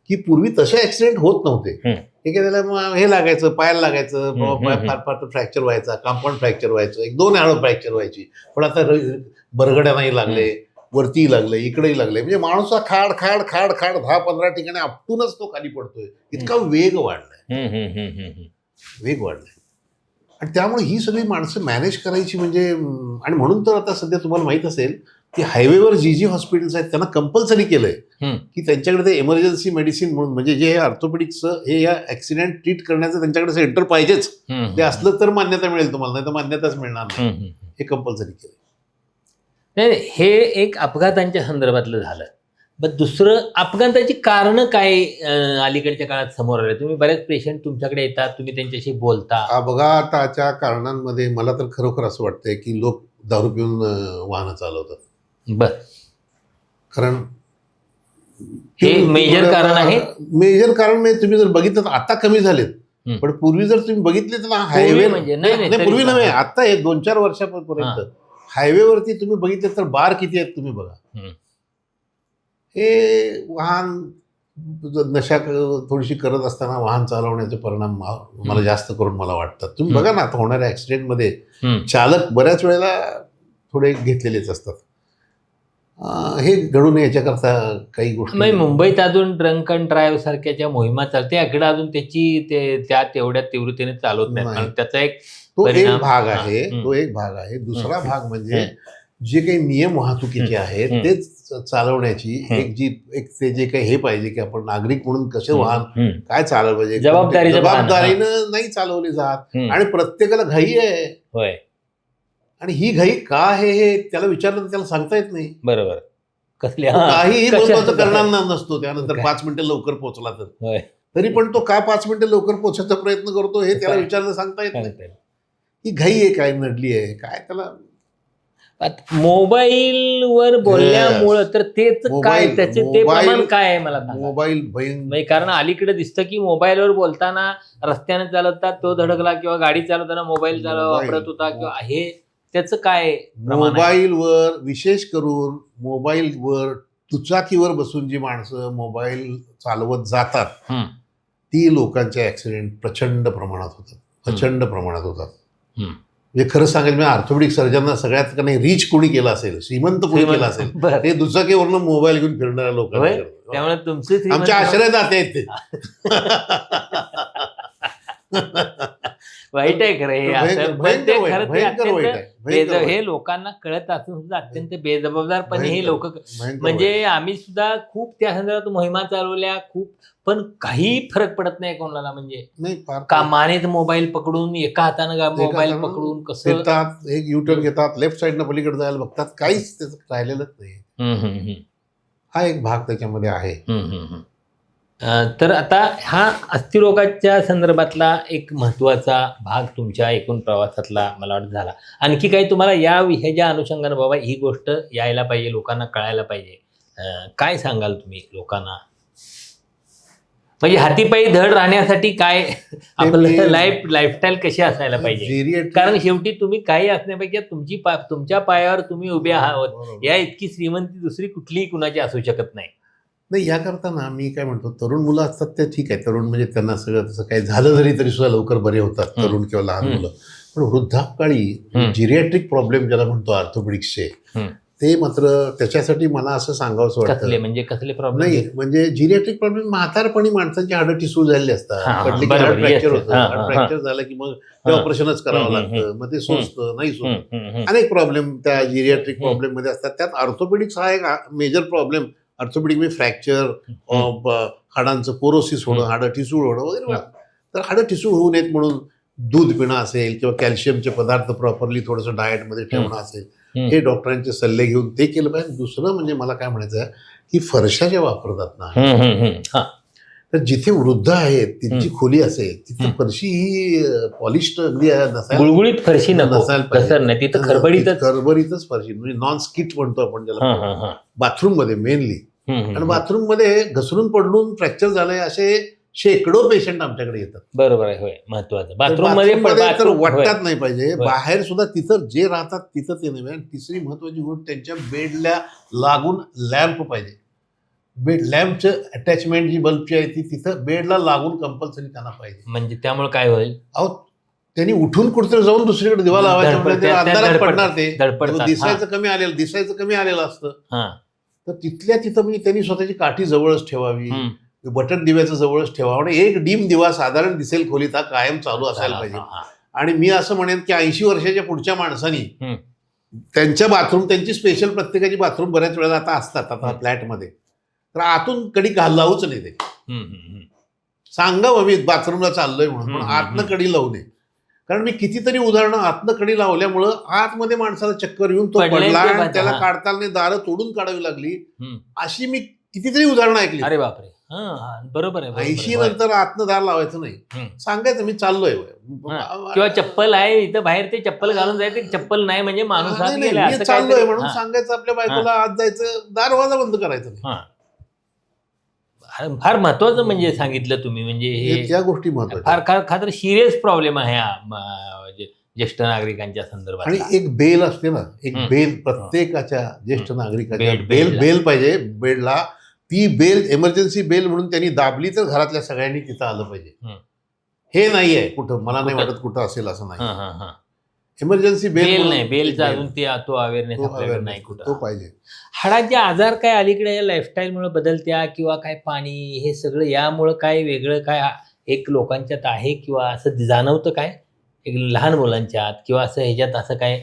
की पूर्वी तसे ऍक्सिडेंट होत नव्हते. एखाद्याला हे लागायचं, पायाला लागायचं, फार फार फ्रॅक्चर व्हायचा, कंपाऊंड फ्रॅक्चर व्हायचं, 1-2 हाडं फ्रॅक्चर व्हायची. पण आता बरगड्यानाही लागले, वरतीही लागले, इकडेही लागले. म्हणजे माणूस खाड खाड खाड खाड 10-15 ठिकाणी आपटूनच तो खाली पडतोय. इतका वेग वाढलाय, वेग वाढलाय. आणि त्यामुळे ही सगळी माणसं मॅनेज करायची म्हणजे. आणि म्हणून तर आता सध्या तुम्हाला माहित असेल की हायवेवर जी हॉस्पिटल्स आहेत त्यांना कंपल्सरी केलंय की त्यांच्याकडे ते इमर्जन्सी मेडिसिन म्हणून, म्हणजे जे ऍर्थोपेडिक्सचं हे या ऍक्सिडेंट ट्रीट करण्याचं त्यांच्याकडे सेंटर पाहिजेच. ते असलं तर मान्यता मिळेल तुम्हाला, नाही तर मान्यताच मिळणार नाही. हे कंपल्सरी केलं. नाही, हे एक अपघातांच्या संदर्भातलं झालं. पण दुसरं अपघाताची कारणं काय अलीकडच्या काळात समोर आले? तुम्ही बरेच पेशंट तुमच्याकडे येतात, तुम्ही त्यांच्याशी बोलता. अपघाताच्या कारणांमध्ये मला तर खरोखर असं वाटतंय की लोक दारू पिऊन वाहनं चालवतात. कारण हे मेजर कारण आहे. मेजर कारण म्हणजे तुम्ही जर बघितलं आता कमी झालेत, पण पूर्वी जर तुम्ही बघितले तर हायवे म्हणजे पूर्वी नव्हे, आता हे 2-4 वर्षापर्यंत हायवेवरती तुम्ही बघितले तर बार किती आहेत तुम्ही बघा. हे वाहन नशा थोडीशी करत असताना वाहन चालवण्याचे परिणाम मला जास्त करून मला वाटतात. तुम्ही बघा ना आता होणाऱ्या ऍक्सिडेंटमध्ये चालक बऱ्याच वेळेला थोडे घेतलेलेच असतात. हे घडून याच्याकरता काही गोष्टी म्हणजे मुंबईत अजून ड्रंक अँड ड्राईव्ह सारख्या ज्या मोहिमा चालते याकडे अजून त्या तेवढ्या तीव्रतेने चालवत नाही. नाही. कारण त्याचा एक तो एक परिणाम- भाग आहे. हं. तो एक भाग आहे. दुसरा भाग म्हणजे जे काही नियम वाहतुकीचे आहेत तेच चालवण्याची एक ते जे काही हे पाहिजे की आपण नागरिक म्हणून कसे वाहन काय चालवलं पाहिजे, जबाबदारीनं नाही चालवले जात आणि प्रत्येकाला घाई आहे. होय, आणि ही घाई का आहे हे त्याला विचारलं तर त्याला सांगता येत नाही. बरोबर. कसल्या तो काहीही कशाचं महत्वाचं काय? करणार नसतो. त्यानंतर काय? 5 मिनिटं लवकर पोहोचला तर होय. तरी पण तो का 5 मिनिटं लवकर पोहोचायचा प्रयत्न करतो हे त्याला काय? विचारलं सांगता येत नाही. सांगता येईल. ही घाई आहे काय नडली आहे काय त्याला. आता मोबाईलवर बोलल्यामुळं तर तेच काय मोबाईल- त्याचे ते मोबाईल- प्रमाण काय आहे मला सांगा. मोबाईल भयंकर म्हणजे कारण अलीकडे दिसतं की मोबाईलवर बोलताना रस्त्याने चालवतात तो धडकला किंवा गाडी चालवताना मोबाईल वापरत होता किंवा हे त्याचं काय प्रमाण आहे? मोबाईलवर विशेष करून मोबाईलवर दुचाकीवर बसून जी माणसं मोबाईल चालवत जातात ती लोकांचे ऍक्सिडेंट प्रचंड प्रमाणात होतात. प्रचंड प्रमाणात होतात. म्हणजे खरं सांगेल मी ऑर्थोपेडिक सर्जनना सगळ्यात का नाही रीच कोणी केला असेल, श्रीमंत कोणी केला असेल बरं. ते दुचाकीवरनं मोबाईल घेऊन फिरणाऱ्या लोकांना. त्यामुळे तुमचे आमच्या आश्रयदाते आहेत ते. वाईट आहे खरं हे असं. पण ते भयंकर वाईट, खरं ते भयंकर वाईट आहे, अत्यंत भयंकर वाईट. हे लोकांना कळत असून सुद्धा अत्यंत बेजबाबदारपणे हे भयंकर, लोक भयंकर म्हणजे वाईट. आम्ही सुद्धा खूप त्या संदर्भात मोहिमा चालवल्या खूप, पण काही फरक पडत नाही कोणाला. म्हणजे नाही फार कामानेच मोबाईल पकडून एका हातानं मोबाईल हातानं पकडून कसं फिरतात, एक युटर्न घेतात, लेफ्ट साईडनं पलीकडे जायला बघतात, काहीच त्याचं राहिलेलंच नाही. हा एक भाग त्याच्यामध्ये आहे. तर आता हा अस्थिरोगाच्या संदर्भातला एक महत्वाचा भाग तुमच्या एकूण प्रवासातला मला वाटतं झाला. आणखी काही तुम्हाला ह्याच्या अनुषंगानं बाबा ही गोष्ट यायला पाहिजे, लोकांना कळायला पाहिजे, काय सांगाल तुम्ही लोकांना? म्हणजे हातीपायी धड राहण्यासाठी काय आपलं लाईफस्टाईल कशी असायला पाहिजे? कारण शेवटी तुम्ही काही असण्यापेक्षा तुमच्या पायावर तुम्ही उभे आहात. या इतकी श्रीमंती दुसरी कुठलीही कुणाची असू शकत नाही. नाही याकरता ना मी काय म्हणतो, तरुण मुलं असतात ते ठीक आहे, तरुण म्हणजे त्यांना सगळं तसं काही झालं तरी सुद्धा लवकर बरे होतात तरुण किंवा लहान मुलं. पण वृद्धापकाळी जिरियाट्रिक प्रॉब्लेम ज्याला म्हणतो ऑर्थोपेडिक्सचे, ते मात्र त्याच्यासाठी मला असं सांगावंसं वाटतं. म्हणजे कसले प्रॉब्लेम? नाही म्हणजे जिरियाट्रिक प्रॉब्लेम म्हातारपणी माणसांची हाडं ठिसूळ झालेली असतात, पडली की हाड फ्रॅक्चर होतं, हाड फ्रॅक्चर झालं की मग ते ऑपरेशनच करावं लागतं, मग ते सोसतं नाही सोसतं. अनेक प्रॉब्लेम त्या जिरियाट्रिक प्रॉब्लेम मध्ये असतात. त्यात ऑर्थोपेडिक्स हा एक मेजर प्रॉब्लेम. ऑर्थोपेडिक म्हणजे फ्रॅक्चर, हाडांचं पोरोसिस होणं, हाडं ठिसूळ होणं वगैरे. तर हाडं ठिसूळ होऊ नयेत म्हणून दूध पिणं असेल किंवा कॅल्शियमचे पदार्थ प्रॉपरली थोडंसं डाएटमध्ये ठेवणं असेल, हे डॉक्टरांचे सल्ले घेऊन ते केलं पाहिजे. दुसरं म्हणजे मला काय म्हणायचं आहे की फरशा ज्या वापरतात ना, तर जिथे वृद्ध आहेत तिथची खोली असेल तिथे फरशी ही पॉलिश्ड अगदी गुळगुळीत फरशी नसायला नाही, तिथं खरबरीतच फरशी म्हणजे नॉन स्किट म्हणतो आपण त्याला, बाथरूम मध्ये मेनली. आणि बाथरूम मध्ये घसरून पडून फ्रॅक्चर झालंय असे शेकडो पेशंट आमच्याकडे येतात. बरोबर आहे, होय, महत्वाचं. बाथरूम मध्ये तर वाटतात नाही पाहिजे, बाहेर सुद्धा तिथं जे राहतात तिथं ते नव्हे. आणि तिसरी महत्वाची गोष्ट, त्यांच्या बेडला लागून लॅम्प पाहिजे. बेड लॅम्पचं अटॅचमेंट जी बल्बची आहे ती तिथं बेडला लागून कंपल्सरी त्यांना पाहिजे. म्हणजे त्यामुळे काय होईल? अहो त्यांनी उठून कुठेतरी जाऊन दुसरीकडे दिवा लावायचा म्हणजे अंधारात पडणार, ते दिसायचं कमी आलेलं असतं. तर तिथल्या तिथं म्हणजे त्यांनी स्वतःची काठी जवळच ठेवावी, बटन दिव्याचं जवळच ठेवावं आणि एक डीम दिवा साधारण दिसेल खोलीत हा कायम चालू असायला पाहिजे. आणि मी असं म्हणेन की 80 वर्षाच्या पुढच्या माणसांनी त्यांच्या बाथरूम, त्यांची स्पेशल प्रत्येकाची बाथरूम बऱ्याच वेळेला आता असतात आता फ्लॅटमध्ये, तर आतून कडी लावूच नाही. ते सांगावं मी बाथरूमला चाललोय म्हणून, पण आतनं कडी लावू नये. कारण मी कितीतरी उदाहरणं आतनं कडी लावल्यामुळं आतमध्ये माणसाला चक्कर येऊन तो पडला आणि त्याला काढताना दारं तोडून काढावी लागली, अशी मी कितीतरी उदाहरणं ऐकली. अरे बापरे, बरोबर आहे. 80 नंतर आतनं दार लावायचं नाही, सांगायचं मी चाललोय. किंवा चप्पल आहे इथं बाहेर, ते चप्पल घालून जायचं, चप्पल नाही म्हणजे माणूस चाललोय म्हणून सांगायचं आपल्या बायकोला, आत जायचं, दरवाजा बंद करायचं नाही. फार महत्वाचं म्हणजे सांगितलं तुम्ही. म्हणजे हे त्या गोष्टी महत्वाच्या, फार खातर सिरियस प्रॉब्लेम आहे हा ज्येष्ठ नागरिकांच्या संदर्भात. आणि एक बेल असते ना, एक बेल प्रत्येकाच्या ज्येष्ठ नागरिकाच्या बेल पाहिजे बेडला. ती बेल इमर्जन्सी बेल म्हणून त्यांनी दाबली तर घरातल्या सगळ्यांनी तिथं आलं पाहिजे. हे नाहीये कुठं, मला नाही वाटत कुठं असेल असं नाही. इमर्जन्सी बेल नाही, बेलचा अजून तो अवेअरनेस आपल्याकडे नाही तो कुठं. पाहिजे. हाडांचे आजार काय अलीकडे या लाईफस्टाईलमुळे बदलत्या किंवा काय पाणी हे सगळं यामुळं काय वेगळं काय एक लोकांच्यात आहे किंवा असं जाणवतं काय एक लहान मुलांच्यात किंवा असं ह्याच्यात असं काय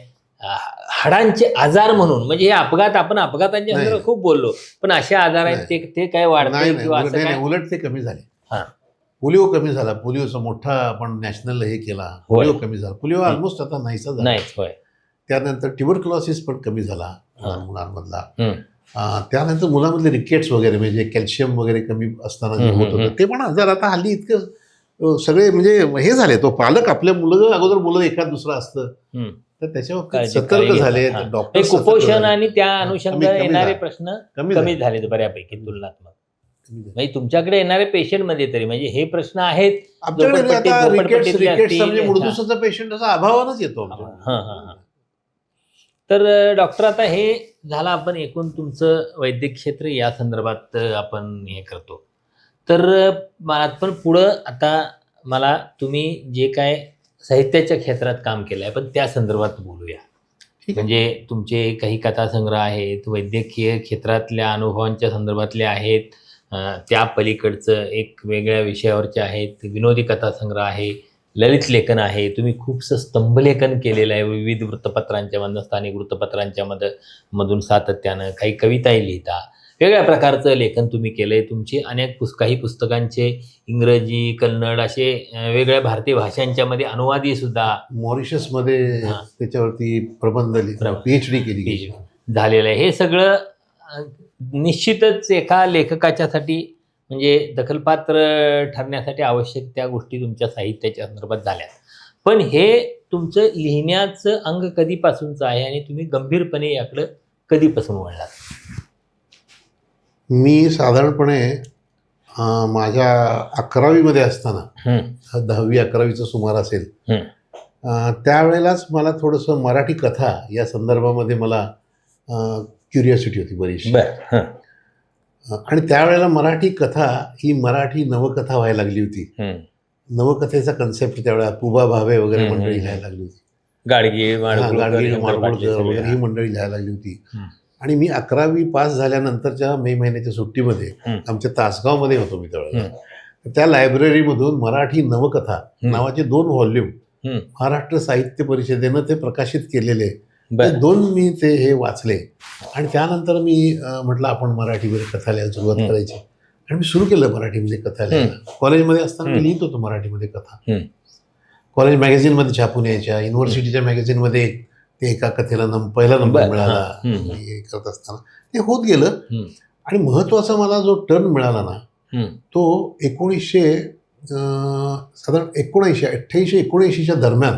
हाडांचे आजार म्हणून म्हणजे हे अपघात आपण अपघातांच्या नाही. संदर्भात खूप बोललो पण असे आजार आहेत ते काय वाढते किंवा असं काय. उलट ते कमी झाले. हा. पोलिओ कमी झाला. पोलिओचा मोठा आपण नॅशनल हे केला. पोलिओ कमी झाला. पोलिओ ऑलमोस्ट आता नाहीसा झाला. नाहीच होय. त्यानंतर ट्युबरक्युलोसिस पण कमी झाला मुलांमधला. त्यानंतर मुलांमधले रिकेट्स वगैरे म्हणजे कॅल्शियम वगैरे कमी असताना जे होत होतं ते पण आजार आता हल्ली इतकं सगळे म्हणजे हे झाले. तो पालक आपल्या अगोदर मुलं एखाद दुसरं असतं तर त्याच्यावर सतर्क झाले. डॉक्टर कुपोषण आणि त्या अनुषंगाने येणारे प्रश्न कमी झाले बऱ्यापैकी तुलनात्मक. म्हणजे तुमच्याकडे येणारे पेशंट मध्ये तरी म्हणजे हे प्रश्न आहेत. मुळदुसाचा पेशंटचा अभावानच येतो. तर डॉक्टर आता हे झालं आपण एकूण तुमचं वैद्यक क्षेत्र या संदर्भात आपण हे करतो. तर पण पुढं आता मला तुम्ही जे काय साहित्याच्या क्षेत्रात काम केलं आहे पण त्या संदर्भात बोलूया. म्हणजे तुमचे काही कथासंग्रह आहेत वैद्यकीय क्षेत्रातल्या अनुभवांच्या संदर्भातले आहेत. त्या पलीकडचं एक वेगळ्या विषयावरचे आहेत. विनोदी कथासंग्रह आहे. ललित लेखन आहे. तुम्ही खूपसं स्तंभलेखन केलेलं आहे विविध वृत्तपत्रांच्या मधून स्थानिक वृत्तपत्रांच्या मधून सातत्यानं काही कविताही लिहिता. वेगळ्या प्रकारचं लेखन तुम्ही केलं आहे. तुमची अनेक काही पुस्तकांचे इंग्रजी कन्नड असे वेगळ्या भारतीय भाषांच्या मध्ये अनुवादी सुद्धा मॉरिशसमध्ये त्याच्यावरती प्रबंध PhD केली झालेलं आहे. हे सगळं निश्चितच एका लेखकाच्यासाठी म्हणजे दखलपात्र ठरण्यासाठी आवश्यक त्या गोष्टी तुमच्या साहित्याच्या संदर्भात झाल्या. पण हे तुमचं लिहिण्याचं अंग कधीपासूनचं आहे आणि तुम्ही गंभीरपणे याकडं कधीपासून वळलात? मी साधारणपणे माझ्या 11वी असताना 10वी 11वीचा सुमार असेल त्यावेळेलाच मला थोडंसं मराठी कथा या संदर्भामध्ये मला क्युरिओसिटी होती बरीचशी. आणि त्यावेळेला मराठी कथा ही मराठी नवकथा व्हायला लागली होती. नवकथेचा कन्सेप्ट त्यावेळेला पुबा भावे वगैरे मंडळी लिहायला लागली होती. गाडगे माडगुळकर वगैरे ही मंडळी लिहायला लागली होती. आणि मी 11वी पास झाल्यानंतरच्या मे महिन्याच्या सुट्टीमध्ये आमच्या तासगावमध्ये होतो मी त्यावेळेला. त्या लायब्ररीमधून मराठी नवकथा नावाचे 2 व्हॉल्यूम महाराष्ट्र साहित्य परिषदेनं ते प्रकाशित केलेले 2 मी ते हे वाचले. आणि त्यानंतर मी म्हटलं आपण मराठीमध्ये कथा लिहायला सुरुवात करायची आणि मी सुरू केलं मराठीमध्ये कथा लिहायला. कॉलेजमध्ये असताना मी लिहित होतो मराठीमध्ये कथा. कॉलेज मॅगझिनमध्ये छापून यायच्या. युनिव्हर्सिटीच्या मॅगझिनमध्ये ते एका कथेला पहिला नंबर मिळाला. हे करत असताना ते होत गेलं. आणि महत्त्वाचा मला जो टर्न मिळाला ना तो 1988-1979च्या दरम्यान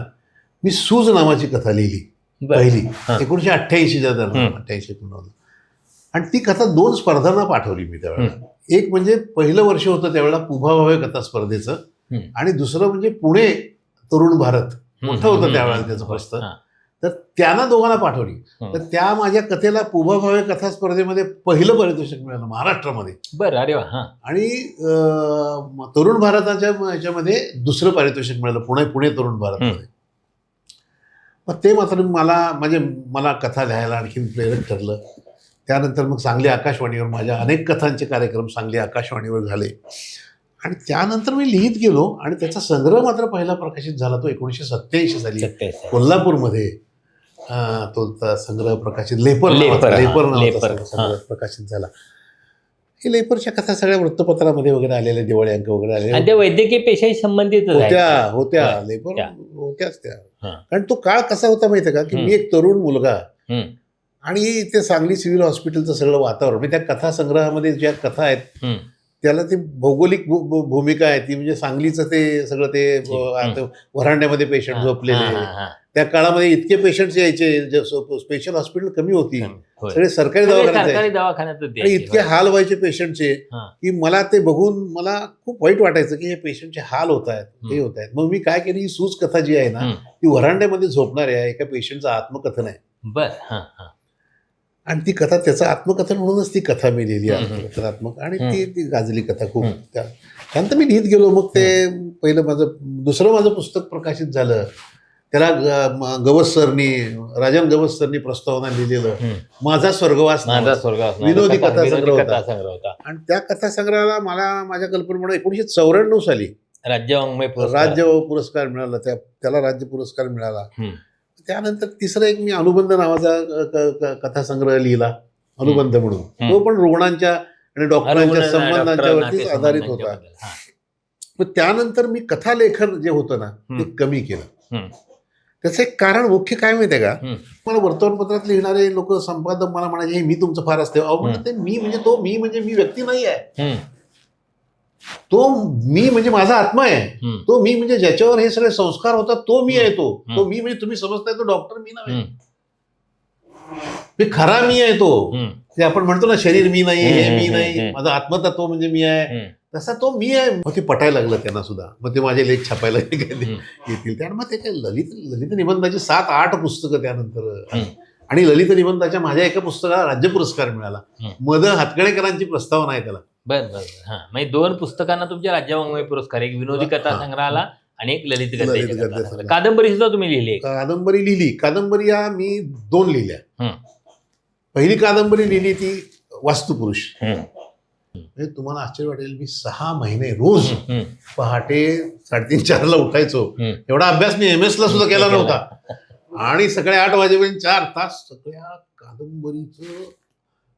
मी सूज नावाची कथा लिहिली पहिली 1988च्या दरम्यान 88-89. आणि ती कथा 2 स्पर्धांना पाठवली मी त्यावेळेला. एक म्हणजे पहिलं वर्ष होतं त्यावेळेला पुभा भावे कथा स्पर्धेचं आणि दुसरं म्हणजे पुणे तरुण भारत मोठं होतं त्यावेळेला त्याचं पुस्तक. तर त्यांना दोघांना पाठवली. तर त्या माझ्या कथेला पुभा भावे कथा स्पर्धेमध्ये पहिलं पारितोषिक मिळालं महाराष्ट्रामध्ये. बरं. अरे वा. आणि तरुण भारताच्या ह्याच्यामध्ये दुसरं पारितोषिक मिळालं पुणे तरुण भारतमध्ये. मग ते मात्र मला कथा लिहायला आणखीन प्रेरक ठरलं. त्यानंतर मग सांगली आकाशवाणीवर माझ्या अनेक कथांचे कार्यक्रम सांगली आकाशवाणीवर झाले. आणि त्यानंतर मी लिहित गेलो आणि त्याचा संग्रह मात्र पहिला प्रकाशित झाला तो 1987 साली कोल्हापूरमध्ये. तो संग्रह प्रकाशित लेपर नावाचा प्रकाशित झाला. हे लेपरच्या कथा सगळ्या वृत्तपत्रामध्ये वगैरे आलेल्या दिवाळी अंक वगैरे आलेले. वैद्यकीय पेशाही संबंधित होत्या लेपर होत्याच त्या. कारण तो काळ कसा होता माहिती आहे का की मी एक तरुण मुलगा आणि ते सांगली सिव्हिल हॉस्पिटलचं सगळं वातावरण म्हणजे त्या कथा संग्रहामध्ये ज्या कथा आहेत त्याला ती भौगोलिक भूमिका आहे ती म्हणजे सांगलीचं ते सगळं ते वऱ्हांड्यामध्ये पेशंट झोपलेले. त्या काळामध्ये इतके पेशंट्स यायचे. स्पेशल हॉस्पिटल कमी होती. सगळे सरकारी दवाखान्यात आणि इतके हाल व्हायचे पेशंटचे की मला ते बघून मला खूप वाईट वाटायचं की हे पेशंटचे हाल होत आहेत हे होत आहेत. मग मी काय केली ही सूज कथा जी आहे ना ती वऱ्हांड्यामध्ये झोपणाऱ्या एका पेशंटचं आत्मकथन आहे. आणि ती कथा त्याचं आत्मकथन म्हणूनच ती कथा मी लिहिली आत्मकथनात्मक. आणि ती गाजली कथा खूप. त्यानंतर मी लिहित गेलो. मग ते पहिलं दुसरं माझं पुस्तक प्रकाशित झालं. त्याला गवस सरनी, राजन गवस सरनी प्रस्तावना लिहिलेलं माझा स्वर्गवास माझा नावाचं स्वर्गवास विनोदी कथासंग्रह कथासंग्रह होता. आणि त्या कथासंग्रहाला मला माझ्या कल्पनेमुळे 1994 साली राज्य वाङ्मय पुरस्कार. राज्य पुरस्कार मिळाला, त्याला राज्य पुरस्कार मिळाला. हम्म. त्यानंतर तिसरा एक मी अनुबंध नावाचा कथासंग्रह लिहिला, अनुबंध म्हणून. तो पण रुग्णांच्या आणि डॉक्टरांच्या संबंधांच्यावरतीच आधारित होता. हा. पण त्यानंतर मी कथालेखन जे होतं ना ते कमी केलं. त्याचं एक कारण मुख्य काय माहितीये का, मला वर्तमानपत्रात लिहिणारे लोक, संपादक मला म्हणायचे, मी तुमचं फार असते. अहो म्हणलं, ते मी म्हणजे तो मी म्हणजे मी व्यक्ती नाही आहे. तो मी म्हणजे माझा आत्मा आहे. तो मी म्हणजे ज्याच्यावर हे सगळे संस्कार होतात तो मी आहे. तो मी म्हणजे तुम्ही समजताय तो डॉक्टर मी नव्हे. मी खरा मी आहे तो. जे आपण म्हणतो ना शरीर मी नाही, हे मी नाही, माझा आत्मतत्व म्हणजे मी आहे, तसा तो मी आहे. मग ते पटायला लागलं त्यांना सुद्धा. मग ते माझे लेख छापायला येतील. त्यामुळे मग ते काय ललित निबंधाची 7-8 पुस्तकं त्यानंतर. आणि ललित निबंधाच्या माझ्या एका पुस्तकाला राज्य पुरस्कार मिळाला. मद हातकणेकरांची प्रस्तावना आहे त्याला. बरं. हा, म्हणजे 2 पुस्तकांना तुमच्या राज्य वाङ्मय पुरस्कार, एक विनोदी कथा संग्रहाला आणि एक ललित गद्याची. कादंबरी सुद्धा तुम्ही लिहिली? कादंबरी लिहिली. कादंबरी या मी 2 लिहिल्या. पहिली कादंबरी लिहिली ती वास्तुपुरुष. म्हणजे तुम्हाला आश्चर्य वाटेल, मी 6 महिने रोज पहाटे 3:30-4ला उठायचो. एवढा अभ्यास मी MS ला सुद्धा केला नव्हता. आणि सकाळी 8 वाजेपर्यंत 4 तास सगळ्या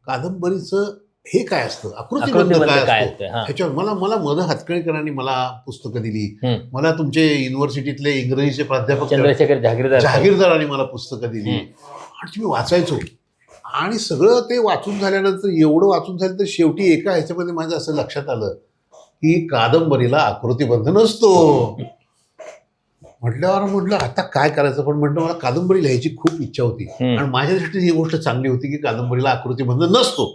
कादंबरीचं हे काय असतं, आकृतीबंध काय असतं ह्याच्यावर. मला मद हातकणेकरांनी मला पुस्तकं दिली. मला तुमचे युनिव्हर्सिटीतले इंग्रजीचे प्राध्यापक चंद्रशेखर जहागीरदारांनी मला पुस्तकं दिली. आणि मी वाचायचो. आणि सगळं ते वाचून झाल्यानंतर, एवढं वाचून झालं तर शेवटी एका ह्याच्यामध्ये माझं असं लक्षात आलं की कादंबरीला आकृतीबंध नसतो. म्हटलं आता काय करायचं. पण म्हटलं मला कादंबरी लिहायची खूप इच्छा होती. आणि माझ्यासाठी ही गोष्ट चांगली होती की कादंबरीला आकृतीबंध नसतो.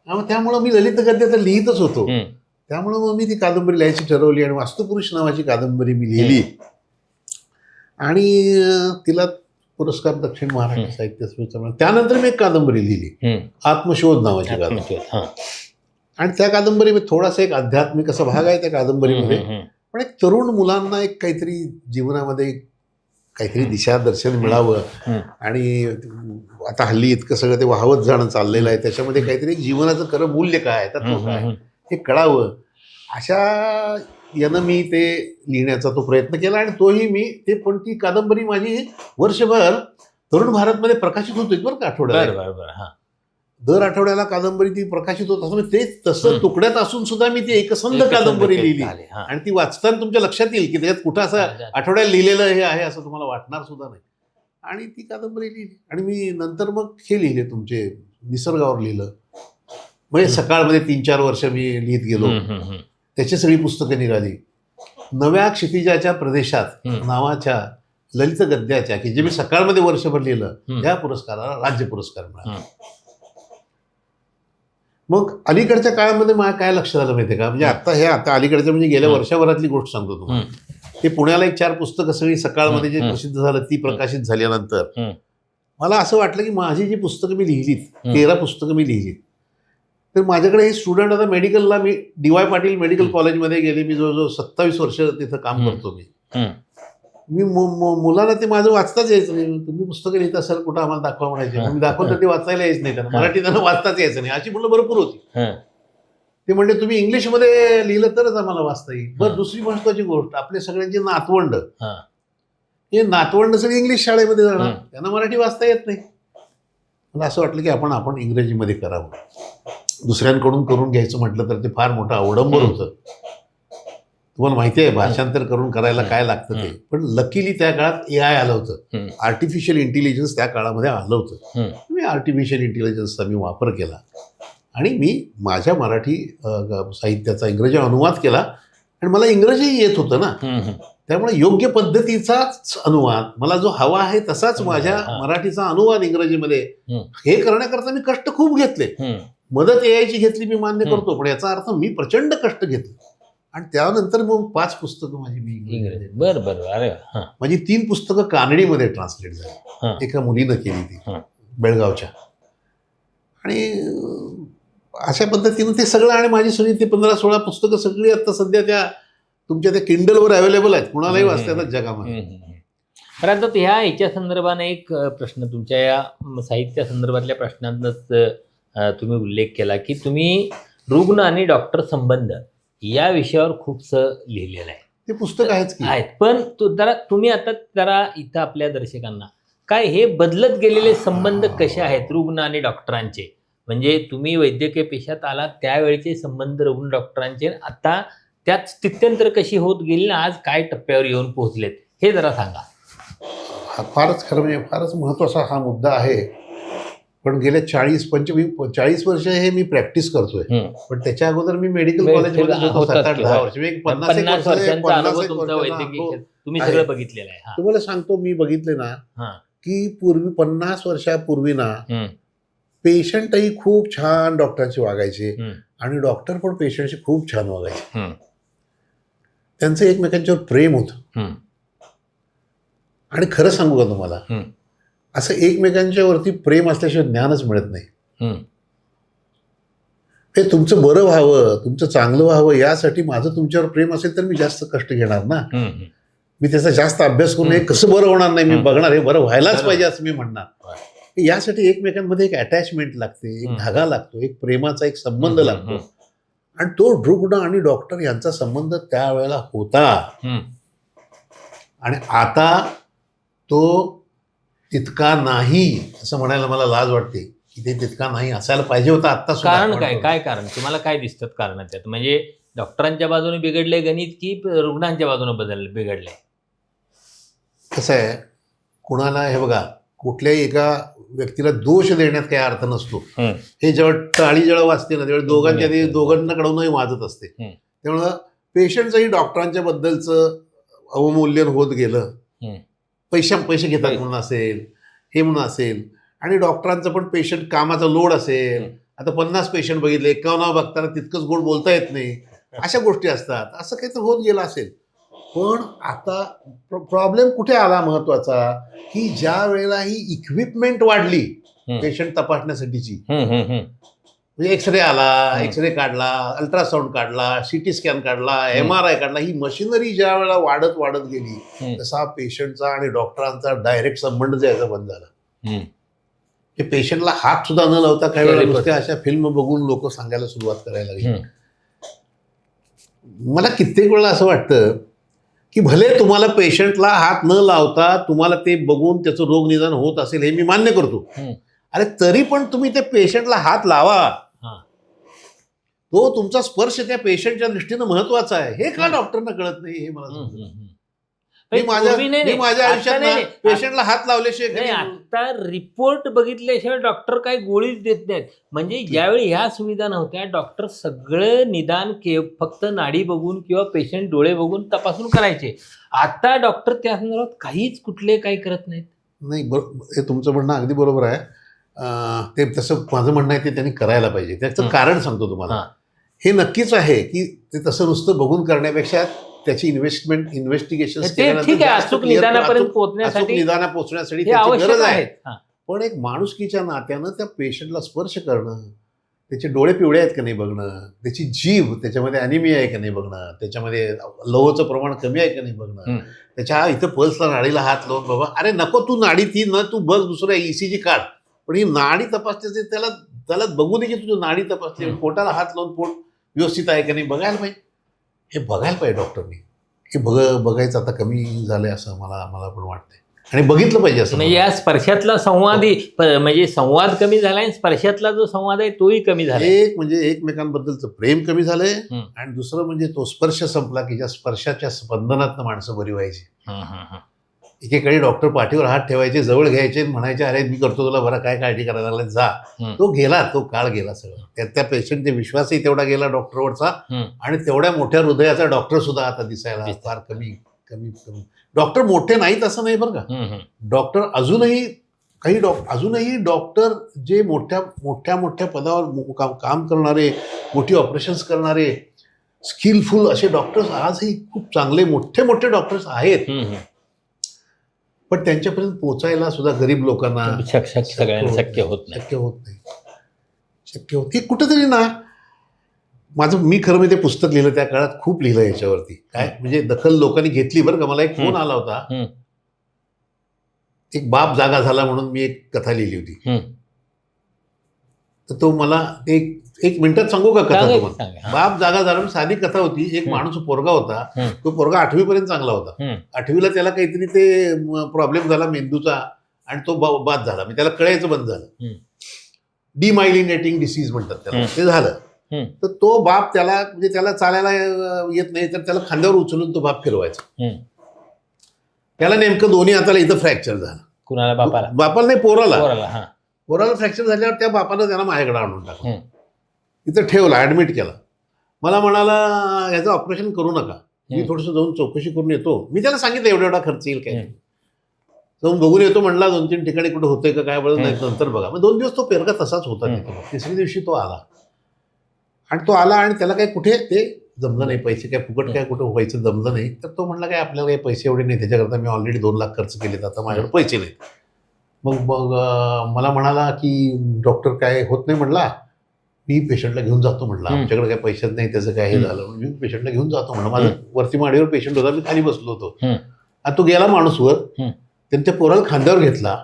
त्यामुळं मी ललित गद्य तर लिहितच होतो. त्यामुळं मग मी ती कादंबरी लिहायची ठरवली आणि वास्तुपुरुष नावाची कादंबरी मी लिहिली. आणि तिला पुरस्कार दक्षिण महाराष्ट्र साहित्य संमेलन. त्यानंतर मी एक कादंबरी लिहिली, आत्मशोध नावाची कादंबरी. आणि त्या कादंबरीमध्ये थोडासा एक आध्यात्मिक असा भाग आहे त्या कादंबरीमध्ये. पण एक तरुण मुलांना एक काहीतरी जीवनामध्ये काहीतरी दिशादर्शन मिळावं. आणि आता हल्ली इतकं सगळं ते वाहवत जाणं चाललेलं आहे, त्याच्यामध्ये काहीतरी जीवनाचं खरं मूल्य काय, तत्व काय हे कळावं, अशा यानं मी ते लिहिण्याचा तो प्रयत्न केला. आणि तोही मी ते, पण ती कादंबरी माझी वर्षभर तरुण भारतमध्ये प्रकाशित होती बरं का, आठवड्याला. दर आठवड्याला कादंबरी ती प्रकाशित होत असं. ते तसं तुकड्यात असून सुद्धा मी ती एकसंध कादंबरी लिहिली. आणि ती वाचताना तुमच्या लक्षात येईल की त्याच्यात कुठं असं आठवड्याला लिहिलेलं हे आहे असं तुम्हाला वाटणार सुद्धा नाही. आणि ती कादंबरी लिहिली. आणि मी नंतर मग हे लिहिले, तुमचे निसर्गावर लिहिलं. म्हणजे सकाळमध्ये 3-4 वर्ष मी लिहित गेलो. त्याची सगळी पुस्तकं निघाली. नव्या क्षितिजाच्या प्रदेशात नावाच्या ललित गद्याच्या, की जे मी सकाळमध्ये वर्षभर लिहिलं, त्या पुरस्काराला राज्य पुरस्कार मिळाला. मग अलीकडच्या काळामध्ये मला काय लक्षात आलं माहितीये का, म्हणजे आता अलीकडच्या म्हणजे गेल्या वर्षभरातली गोष्ट सांगतो तुम्हाला. ते पुण्याला एक 4 पुस्तकं सगळी सकाळमध्ये जे प्रसिद्ध झालं ती प्रकाशित झाल्यानंतर मला असं वाटलं की माझी जी पुस्तकं मी लिहिलीत, 13 पुस्तकं मी लिहिलीत, तर माझ्याकडे हे स्टुडंट, आता मेडिकलला मी DY पाटील मेडिकल कॉलेजमध्ये गेले. मी जवळजवळ 27 वर्ष तिथं काम करतो. मी मुलांना ते माझं वाचताच यायचं नाही. तुम्ही पुस्तकं लिहिता सर, कुठं आम्हाला दाखवा म्हणायचे. मी दाखवलं ते वाचायला यायचं नाही त्यांना. मराठी त्यांना वाचताच यायचं नाही. अशी मुलं भरपूर होती. ते म्हणजे तुम्ही इंग्लिशमध्ये लिहिलं तरच आम्हाला वाचता येईल. बरं, दुसरी महत्वाची गोष्ट, आपले सगळ्यांची नातवंड, हे नातवंड सगळे इंग्लिश शाळेमध्ये जाणार, त्यांना मराठी वाचता येत नाही. मला असं वाटलं की आपण इंग्रजीमध्ये करावं. दुसऱ्यांकडून करून घ्यायचं म्हटलं तर ते फार मोठं अवडंबर होतं. तुम्हाला माहिती आहे भाषांतर करून करायला काय लागतं ते. पण लकीली त्या काळात AI आलं होतं, आर्टिफिशियल इंटेलिजन्स त्या काळामध्ये आलं होतं. मी आर्टिफिशियल इंटेलिजन्सचा मी वापर केला आणि मी माझ्या मराठी साहित्याचा इंग्रजी अनुवाद केला. आणि मला इंग्रजी येत होतं ना, त्यामुळे योग्य पद्धतीचाच अनुवाद, मला जो हवा आहे तसाच माझ्या मराठीचा अनुवाद इंग्रजीमध्ये हे करण्याकरता मी कष्ट खूप घेतले. मदत AI ची घेतली, मी मान्य करतो, पण याचा अर्थ मी प्रचंड कष्ट घेतले. आणि त्यानंतर मग 5 पुस्तकं माझी मी इंग्रजी. बरं. अरे माझी 3 पुस्तकं कानडीमध्ये ट्रान्सलेट झाली. एका मुलीनं केली ती बेळगावच्या. आणि अशा पद्धतीनं ते सगळं. आणि माझी सगळी ती 15-16 पुस्तकं सगळी आता सध्या त्या तुमच्या त्या किंडलवर अवेलेबल आहेत, कुणालाही वाचता येतात जगामध्ये. तर आता ह्याच्या संदर्भाने एक प्रश्न तुमच्या या साहित्या संदर्भातल्या प्रश्नांतच तुम्ही उल्लेख केला की तुम्ही रुग्ण आणि डॉक्टर संबंध या विषयावर खूपसं लिहिलेलं आहे. ते पुस्तक आहेच की. आहेत, पण तुम्ही आता जरा इथं आपल्या दर्शकांना काय हे बदलत गेलेले संबंध कसे आहेत रुग्ण आणि डॉक्टरांचे, म्हणजे तुम्ही वैद्यकीय पेशात आलात त्यावेळेचे संबंध रुग्ण डॉक्टरांचे आता त्यात स्थित्यंतर कशी होत गेली ना आज काय टप्प्यावर येऊन पोहोचलेत हे जरा सांगा. हा फारच खरं म्हणजे फारच महत्त्वाचा हा मुद्दा आहे. पण गेल्या 40 वर्ष हे मी प्रॅक्टिस करतोय. पण त्याच्या अगोदर मी मेडिकल कॉलेजमध्ये होतो 7-8-10 वर्ष. 50 वर्षांचा अनुभव तुमचा वैद्यकीय तुम्ही सगळं बघितलेलं आहे. तुम्हाला सांगतो मी बघितले ना की पूर्वी 50 वर्षापूर्वी ना पेशंटही खूप छान डॉक्टरांशी वागायचे आणि डॉक्टर पण पेशंटशी खूप छान वागायचे. त्यांचं एकमेकांच्यावर प्रेम होतं. आणि खरं सांगू का तुम्हाला, असं एकमेकांच्या वरती प्रेम असल्याशिवाय ज्ञानच मिळत नाही. हे तुमचं बरं व्हावं, तुमचं चांगलं व्हावं यासाठी माझं तुमच्यावर प्रेम असेल तर मी जास्त कष्ट घेणार ना. मी त्याचा जास्त अभ्यास करून हे कसं बरं होणार नाही, मी बघणार हे बरं व्हायलाच पाहिजे असं मी म्हणणार. यासाठी एकमेकांमध्ये एक अटॅचमेंट लागते, एक धागा लागतो, एक प्रेमाचा एक संबंध लागतो. आणि तो रुग्ण आणि डॉक्टर यांचा संबंध त्यावेळेला होता. आणि आता तो तितका नाही असं म्हणायला मला लाज वाटते की ते तितका नाही असायला पाहिजे होता. आता कारण काय कारण तुम्हाला काय दिसतात कारण त्यात, म्हणजे डॉक्टरांच्या बाजूने बिघडले गणित की रुग्णांच्या बाजूने बिघडले? कसं आहे, कुणाला हे बघा, कुठल्याही एका व्यक्तीला दोष देण्यात काही अर्थ नसतो. हे टाळी जेव्हा वाजते ना तेव्हा दोघांकडूनही वाजत असते. त्यामुळं पेशंटचंही डॉक्टरांच्या बद्दलचं अवमूल्यन होत गेलं. पैसे घेतात म्हणून असेल, हे म्हणून असेल. आणि डॉक्टरांचं पण पेशंट कामाचा लोड असेल. आता 50 पेशंट बघितले, 51 बघताना तितकंच गोड बोलता येत नाही, अशा गोष्टी असतात. असं काही तर होत गेलं असेल. पण आता प्रॉब्लेम कुठे आला महत्वाचा, की ज्या वेळेला ही इक्विपमेंट वाढली पेशंट तपासण्यासाठीची, म्हणजे एक्सरे आला, एक्सरे काढला, अल्ट्रासाऊंड काढला, सिटी स्कॅन काढला, MRI काढला, ही मशिनरी ज्या वेळेला वाढत गेली तसा पेशंटचा आणि डॉक्टरांचा डायरेक्ट संबंध जायचा बंद झाला. ते पेशंटला हात सुद्धा न लावता काही वेळेला नुसत्या अशा फिल्म बघून लोक सांगायला सुरुवात करायला लागली. मला कित्येक वेळा असं वाटतं की भले तुम्हाला पेशंटला हात न लावता तुम्हाला ते बघून त्याचं रोग निदान होत असेल हे मी मान्य करतो. अरे तरी पण तुम्ही त्या पेशंटला हात लावा, तो तुमचा स्पर्श त्या पेशंटच्या दृष्टीनं महत्वाचा आहे. हे का डॉक्टरना कळत नाही हे मला समजतं. मी माझ्या आयुष्यात पेशंटला हात लावल्याशिवाय आता रिपोर्ट बघितल्याशिवाय डॉक्टर काही गोळीच देत नाहीत. म्हणजे ज्यावेळी ह्या सुविधा नव्हत्या डॉक्टर सगळं निदान फक्त नाडी बघून किंवा पेशंट डोळे बघून तपासून करायचे. आता डॉक्टर त्या संदर्भात काहीच कुठले काही करत नाहीत. नाही, हे तुमचं म्हणणं अगदी बरोबर आहे. ते तसं माझं म्हणणं आहे ते त्यांनी करायला पाहिजे. त्याचं कारण सांगतो तुम्हाला. हे नक्कीच आहे की ते तसं नुसतं बघून करण्यापेक्षा त्याची इन्व्हेस्टिगेशन अचूक निदानापर्यंत पोहोचण्यासाठी त्याची गरज आहे. पण एक माणुसकीच्या नात्यानं त्या पेशंटला स्पर्श करणं, त्याचे डोळे पिवळे आहेत का नाही बघणं, त्याची जीभ त्याच्यामध्ये ॲनिमिया आहे का नाही बघणं, त्याच्यामध्ये लवचं प्रमाण कमी आहे का नाही बघणं, त्याच्या इथं पल्सला नाडीला हात लावून बाबा अरे नको तू नाडी ती न तू बघ दुसरं ECG काढ, पण ही नाडी तपासते त्याला बघू दे की तुझी नाडी तपासते, पोटाला हात लावून पोट व्यवस्थित आहे का नाही बघायला पाहिजे. हे बघायला पाहिजे डॉक्टरनी. हे बघायचं आता कमी झालंय असं मला पण वाटतंय. आणि बघितलं पाहिजे असं. म्हणजे या स्पर्शातला म्हणजे संवाद कमी झालाय, स्पर्शातला जो संवाद आहे तोही कमी झाला. एक म्हणजे एकमेकांबद्दलचं प्रेम कमी झालंय आणि दुसरं म्हणजे तो स्पर्श संपला की ज्या स्पर्शाच्या स्पंदनात माणसं बरी व्हायची. एकेकाळी डॉक्टर पाठीवर हात ठेवायचे, जवळ घ्यायचे, म्हणायचे अरे मी करतो तुला बरं, काय काळजी करायला लागला जा. तो गेला, तो काळ गेला सगळं. त्या पेशंटचे विश्वासही तेवढा गेला डॉक्टरवरचा आणि तेवढ्या मोठ्या हृदयाचा डॉक्टर सुद्धा आता दिसायला फार कमी. डॉक्टर मोठे नाहीत असं नाही बरं का. डॉक्टर अजूनही डॉक्टर जे मोठ्या पदावर काम करणारे, मोठी ऑपरेशन्स करणारे, स्किलफुल असे डॉक्टर्स आजही खूप चांगले मोठे डॉक्टर्स आहेत. पण त्यांच्यापर्यंत पोचायला सुद्धा गरीब लोकांना शक्य होत नाही. हे कुठंतरी ना मी खरं म्हणजे ते पुस्तक लिहिलं त्या काळात खूप लिहिलं याच्यावरती. काय म्हणजे दखल लोकांनी घेतली बरं का. मला एक फोन आला होता एक बाप जागा झाला म्हणून मी एक कथा लिहिली होती. तर तो मला एक मिनिटात सांगू का कथा सांगा, तुम्हाला? सांगा. हा. बाप जागा झाला म्हणून साधी कथा होती. एक माणूस पोरगा होता. तो पोरगा 8वी पर्यंत चांगला होता. 8वीला त्याला काहीतरी ते प्रॉब्लेम झाला मेंदूचा आणि तो बाद झाला. म्हणजे त्याला कळायचं बंद झालं. डिमायलिनेटिंग डिसीज म्हणतात त्याला. ते झालं. तर तो बाप त्याला म्हणजे त्याला चालायला येत नाही तर त्याला खांद्यावर उचलून तो बाप फिरवायचा. त्याला नेमकं दोन्ही हाताला इथं फ्रॅक्चर झालं. कुणाला? बापाला? बापाला नाही, पोराला. पोराला. पोराला फ्रॅक्चर झाल्यावर त्या बापानं त्याला माझ्याकडे आणून टाकलं. इथं ठेवला, ऍडमिट केला. मला म्हणाला याचं ऑपरेशन करू नका, मी थोडंसं जाऊन चौकशी करून येतो. मी त्याला सांगितलं एवढा खर्च येईल काय, जाऊन बघून येतो म्हणला. 2-3 ठिकाणी कुठे होतंय का काय बरं, नाही नंतर बघा. मग 2 दिवस तो पेरगा तसाच होता तिथे. तिसऱ्या दिवशी तो आला आणि त्याला काय कुठे ते जमलं नाही, पैसे काय फुकट काय कुठं व्हायचं जमलं नाही. तर तो म्हणला काय आपल्याला काही पैसे एवढे नाही, त्याच्याकरता मी ऑलरेडी 2 लाख खर्च केलेत, आता माझ्याकडे पैसे नाहीत. मग मला म्हणाला की डॉक्टर काय होत नाही म्हणला, मी पेशंटला घेऊन जातो म्हटलं. आमच्याकडे काय पैशात नाही, त्याचं काय हे झालं, मी पेशंटला घेऊन जातो म्हणलं. माझं वरती माडीवर पेशंट होता, मी खाली बसलो होतो. आणि तो गेला माणूस वर, त्याने त्या पोराला खांद्यावर घेतला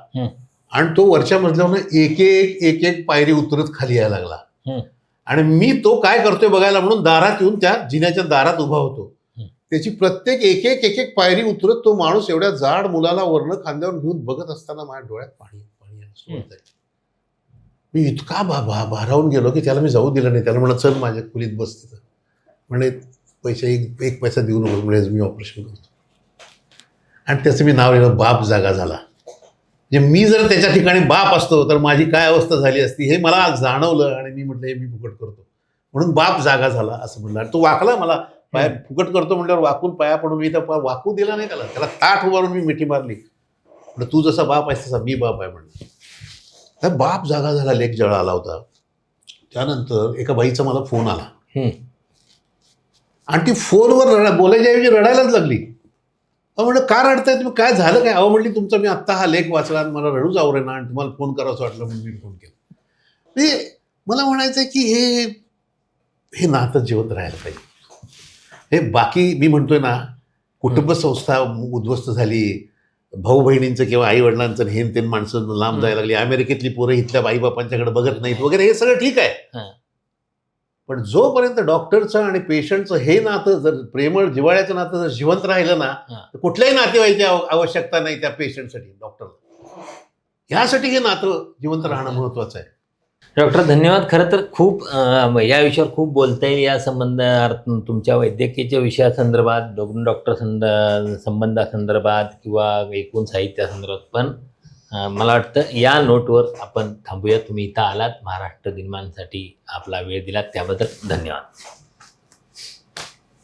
आणि तो वरच्या मजल्यावर एक एक पायरी उतरत खाली यायला लागला. आणि मी तो काय करतोय बघायला म्हणून दारात येऊन त्या जिन्याच्या दारात उभा होतो. त्याची प्रत्येक एक एक पायरी उतरत तो माणूस एवढ्या जाड मुलाला वरनं खांद्यावर घेऊन बघत असताना माझ्या डोळ्यात पाणी यायला सुरुवात झाली. मी इतका भारावून गेलो की त्याला मी जाऊ दिलं नाही. त्याला म्हणत चल माझ्या खोलीत बस तिथं. म्हणे पैसे एक पैसा देऊ नको, म्हणजे मी ऑपरेशन करतो. आणि त्याचं मी नाव लिहिलं बाप जागा झाला. म्हणजे मी जर त्याच्या ठिकाणी बाप असतो तर माझी काय अवस्था झाली असती हे मला आज जाणवलं. आणि मी म्हटलं हे मी फुकट करतो म्हणून बाप जागा झाला असं म्हणलं. आणि तो वाकला, मला पाय फुकट करतो म्हटल्यावर वाकून पाया पडून मी तर वाकू दिला नाही त्याला ताठ उभारून मी मिठी मारली. म्हटलं तू जसा बाप आहेस तसा मी बाप आहे म्हणलं. त्या बाप जागा झाला लेख जळा आला होता. त्यानंतर एका बाईचा मला फोन आला आणि ती फोनवर बोलायच्या ऐवजी रडायलाच लागली. म्हणलं का रडताय तुम्ही, काय झालं काय? अहो म्हणली तुमचा मी आत्ता हा लेख वाचला आणि मला रडूच आवरेना आणि तुम्हाला फोन करावंसं वाटलं म्हणून मी फोन केला. म्हणजे मला म्हणायचं की हे नातं जिवंत राहायला पाहिजे. हे बाकी मी म्हणतोय ना, कुटुंब संस्था उद्ध्वस्त झाली, भाऊ बहिणींचं किंवा आई वडिलांचं हे ते माणसं लांब जायला लागली, अमेरिकेतली पोरं इथल्या आई बापांच्याकडे बघत नाहीत वगैरे, हे सगळं ठीक आहे. पण जोपर्यंत डॉक्टरचं आणि पेशंटचं हे नातं जर प्रेमळ जिव्हाळ्याचं नातं जर जिवंत राहिलं ना, तर कुठल्याही नातेवाईची आवश्यकता नाही त्या पेशंटसाठी, डॉक्टरला. ह्यासाठी हे नातं जिवंत राहणं महत्वाचं आहे. डॉक्टर धन्यवाद. खरं तर खूप या विषयावर खूप बोलता येईल. या संबंधात तुमच्या वैद्यकीय विषयासंदर्भात, डॉक्टर संबंधासंदर्भात किंवा एकूण साहित्यासंदर्भात. पण मला वाटतं या नोटवर आपण थांबूया. तुम्ही इथं आलात, महाराष्ट्र दिनमानसाठी आपला वेळ दिलात त्याबद्दल धन्यवाद.